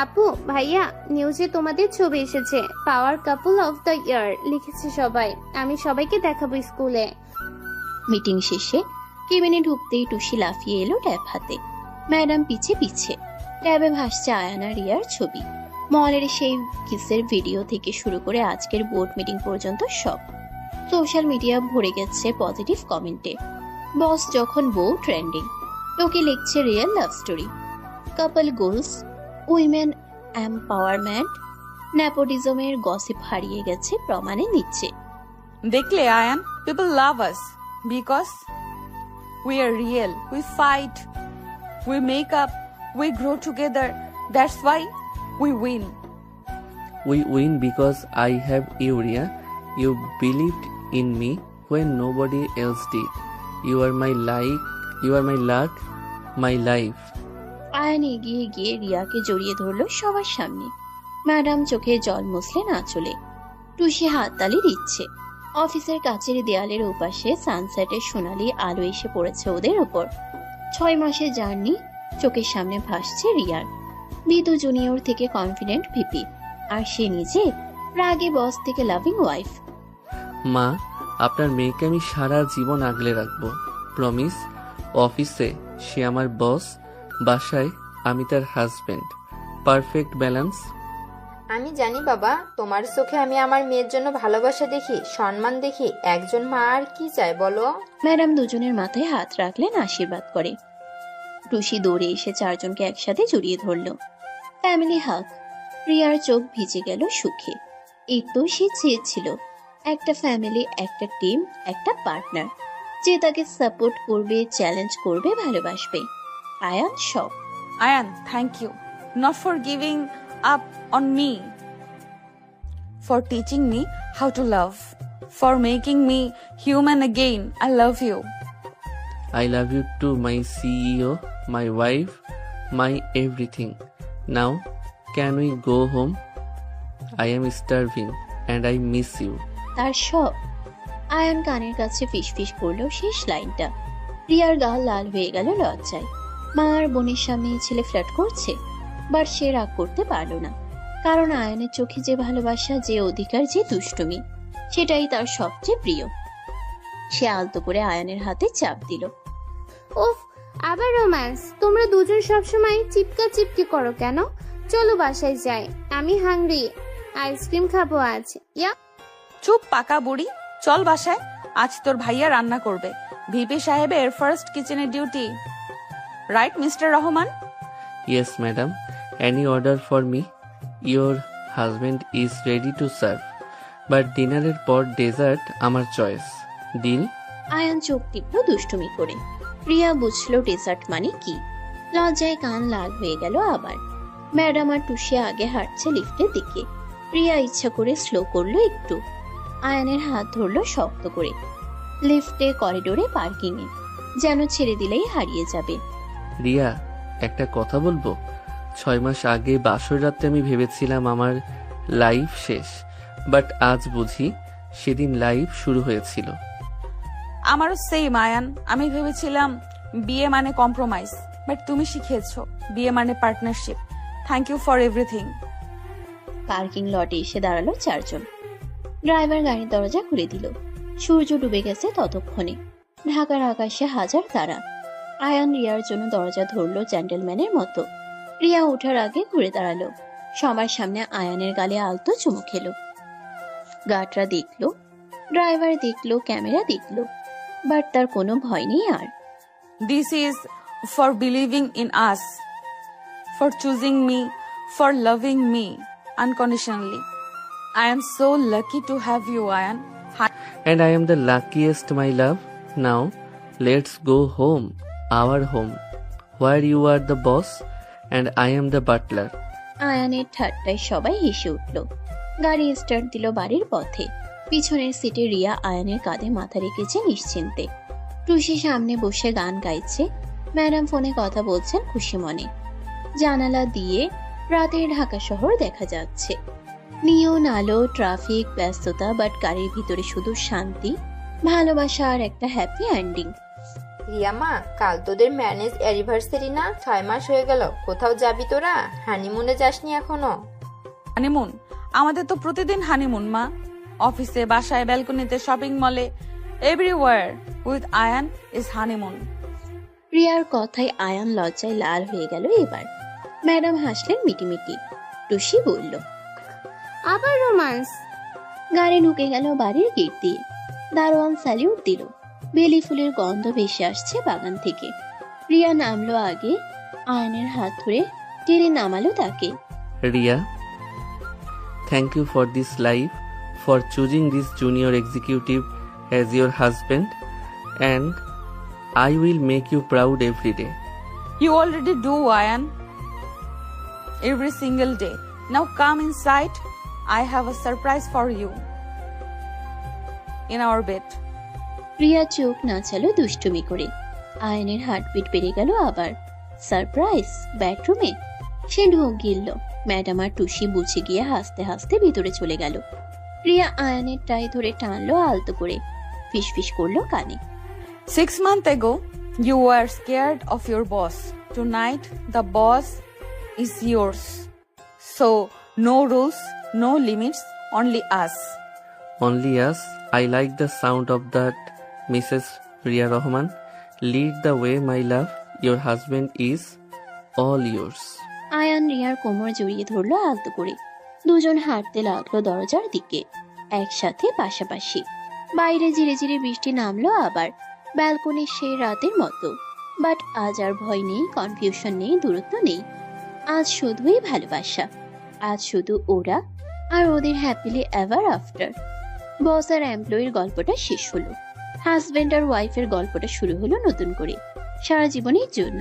আপু ভাইয়া নিউজে তোমাদের ছবি এসেছে, পাওয়ার কাপল অফ দ্য ইয়ার লিখেছে সবাই। আমি সবাইকে দেখাবো স্কুলে। মিটিং শেষে কেবিনে ঢুকতেই টুসি লাফিয়ে এলো ট্যাব হাতে। ম্যাডাম পিছে পিছে। ট্যাবে ভাসছে আয়ানা রিয়ার ছবি। মলের সেই কিসের ভিডিও থেকে শুরু করে আজকের বোর্ড মিটিং পর্যন্ত সব। সোশ্যাল মিডিয়া ভরে গেছে পজিটিভ কমেন্টে। বস যখন বউ ট্রেন্ডিং, লোকে লিখছে রিয়েল লাভ স্টোরি, কাপল গোলস, উইমেন এম্পাওয়ারমেন্ট, নেপোটিজমের গসিপ হারিয়ে গেছে প্রমাণে নিচ্ছে। দেখলে Ayaan, people love us because we are real. We fight, we make up, we grow together. That's why we win. We win because I have you, Ria. You believed in me when nobody else did. You are my life, you are my luck, my life. Ayaan এগিয়ে গিয়ে রিয়াকে জড়িয়ে ধরলো সবার সামনে। Madam চোখে জল মুছলেন আঁচলে। টুসি হাততালি দিচ্ছে। অফিসের কাছের দেয়ালের ওপাশে সানসেটের সোনালি আলো এসে পড়েছে ওদের উপর। 6 মাসের জার্নি চোখের সামনে ভাসছে রিয়ার। বিদু জুনিয়র থেকে কনফিডেন্ট ভিপি, আর সে নিজে রাগে বস থেকে লাভিং ওয়াইফ। মা, আপনার মেয়েকে আমি সারা জীবন আগলে রাখবো, প্রমিস। অফিসে সে আমার বস, বাসায় আমি তার হাজবেন্ড। Perfect balance. আমি জানি বাবা, তোমার চোখে আমি আমার মেয়ের জন্য ভালোবাসা দেখি, সম্মান দেখি। একজন মা আর কি চায় বলো? ম্যাডাম দুজনের মাথায় হাত রাখলেন আশীর্বাদ করে। টুসি দৌড়ে এসে 4 জনকে একসাথে জড়িয়ে ধরল। ফ্যামিলি হাগ। রিয়ার চোখ ভিজে গেল সুখে। এই তো সে চেয়েছিল, একটা ফ্যামিলি, একটা টিম, একটা পার্টনার যে তাকে সাপোর্ট করবে, চ্যালেঞ্জ করবে, ভালোবাসবে। আয়ান সব। Ayan, thank you. Not for giving up on me. For teaching me how to love. For making me human again. I love you. I love you too, my CEO, my wife, my everything. Now, can we go home? I am starving and I miss you. তার সব। আয়ান কানের কাছে ফিসফিস করলো শেষ লাইনটা। রিয়ার গাল লাল হয়ে গেল লজ্জায়। মা আর বোনের সামনে ছেলে ফ্ল্যাট করছে, বাট সে রাগ করতে পারল না, কারণ আয়ানের চোখে যে ভালোবাসা, যে অধিকার, যে দুষ্টুমি, সেটাই তার সবচেয়ে প্রিয়। সে আলতো করে আয়ানের হাতে চাপ দিল। উফ, আবার রোম্যান্স। তোমরা দুজন সবসময় চিপকা চিপকি করো কেন? চলো বাসায় যাই, আমি হাংরি, আইসক্রিম খাবো আজ। ইয়া, চুপ পাকা বুড়ি, চল বাসায়। আজ তোর ভাইয়া রান্না করবে। ভিপি সাহেবের ফার্স্ট কিচেনের duty, right mister Rahman? Yes, madam. Any order for me? Your husband is ready to serve. But ডিনারের পর ডেজার্ট আমার চয়েস। ডিল? আয়ান চোখ টিপল দুষ্টুমি করে। রিয়া বুঝলো ডেজার্ট মানে কি। লজ্জায় কান লাল হয়ে গেল আবার। ম্যাডাম আর টুসি আগে হাঁটছে লিফটের দিকে। রিয়া ইচ্ছা করে স্লো করলো একটু। আয়ানের হাত ধরলো শক্ত করে। লিফটে, করিডোরে, পার্কিং এ, যেন ছেড়ে দিলেই হারিয়ে যাবে। রিয়া, একটা কথা বলবো? 6 মাস আগে বাসর রাতে আমি ভেবেছিলাম আমার লাইফ শেষ, বাট আজ বুঝি সেদিন লাইফ শুরু হয়েছিল। আমারও সেম আয়ান। আমি ভেবেছিলাম বিয়ে মানে কম্প্রোমাইজ, বাট তুমি শিখিয়েছো বিয়ে মানে partnership. Thank you for everything. Parking লটে এসে দাঁড়ালো 4 জন। ড্রাইভার গাড়ির দরজা খুলে দিল। সূর্য ডুবে গেছে ততক্ষণে। ঢাকার আকাশে হাজার তারা। আয়ান রিয়ার জন্য দরজা ধরলো জেন্টলম্যানের মতো। রিয়া ওঠার আগে ঘুরে দাঁড়ালো। সবার সামনে আয়ানের গালে আলতো চুমু খেলো। গার্ডরা দেখলো, ড্রাইভার দেখলো, ক্যামেরা দেখলো, বাট তার কোনো ভয় নেই আর। This is for believing in us, for choosing me, for loving me unconditionally. I am so lucky to have you, Ayan. And I am the luckiest, my love. Now, let's go home, our home, where you are the boss and I am the butler. আয়ানের ঠাট্টায় সবাই হেসে উঠল। গাড়ি start দিল বাড়ির পথে। পিছনের সিটে রিয়া আয়ানের কাঁধে মাথা রেখেছে নিশ্চিন্তে। টুসি সামনে বসে গান গাইছে। ম্যাডাম ফোনে কথা বলছেন খুশি মনে। জানালা দিয়ে রাতের ঢাকা শহর দেখা যাচ্ছে। নিয়ন আলো, ট্রাফিক, ব্যস্ততা, বাট গাড়ির ভিতরে শুধু শান্তি, ভালোবাসা আর একটা হ্যাপি এন্ডিং। রিয়ামা, কাল তোদের ম্যারেজ অ্যানিভার্সারি না? 6 মাস হয়ে গেল, কোথাও যাবি তোরা? হানিমুনে যাসনি এখনো? হানিমুন? আমাদের তো প্রতিদিন হানিমুন মা। অফিসে, বাসায়, ব্যালকনিতে, শপিং মলে, Everywhere with Ayan is honeymoon. রিয়ার কথায় আয়ান লজ্জায় লাল হয়ে গেল এবার। ম্যাডাম হাসলেন মিটিমিটি। টুসি বলল, আবার রোমান্স? গাড়ি ঢুকে গেল বাড়ির গেট দিয়ে। দারোয়ান স্যালিউট দিল। বেলি ফুলের গন্ধ ভেসে আসছে বাগান থেকে। রিয়া নামলো আগে, আয়নের হাত ধরে টেনে নামালো তাকে। Riya, thank you for this life, for choosing this junior executive as your husband, and I will make you proud every day. You already do, Ayan. Every single day. Now come inside. I have a surprise for you. In our bed. Riya চোখ নাচালো দুষ্টুমি করে। আয়নের heartbeat বেড়ে গেল আবার। Surprise বেডরুমে? সে ঢোক গিলল। Madam আর টুসি বুঝে গিয়ে হাসতে হাসতে ভিতরে চলে গেল। রিয়া আয়নের টাই ধরে টানলো আলতো করে। ফিসফিস করলো কানে। 6 months ago, you were scared of your boss. Tonight, the boss is yours. So, no rules, no limits, only us. Only us. I like the sound of that, Mrs. Ria Rahman. Lead the way, my love. Your husband is all yours. Ayaan রিয়ার কোমর জড়িয়ে ধরলো আলতো করে। দুজন হাঁটতে লাগলো দরজার দিকে, একসাথে পাশাপাশি। বাইরে ধীরে ধীরে বৃষ্টি নামলো আবার, ব্যালকনির সেই রাতের মতো। বাট আজ আর ভয় নেই, কনফিউশন নেই, দূরত্ব নেই। আজ শুধুই ভালোবাসা। আজ শুধু ওরা আর ওদের হ্যাপিলি এভার আফটার। বস আর এমপ্লয়ির গল্পটা শেষ হলো। হাজবেন্ড আর ওয়াইফের গল্পটা শুরু হলো নতুন করে, সারা জীবনের জন্য।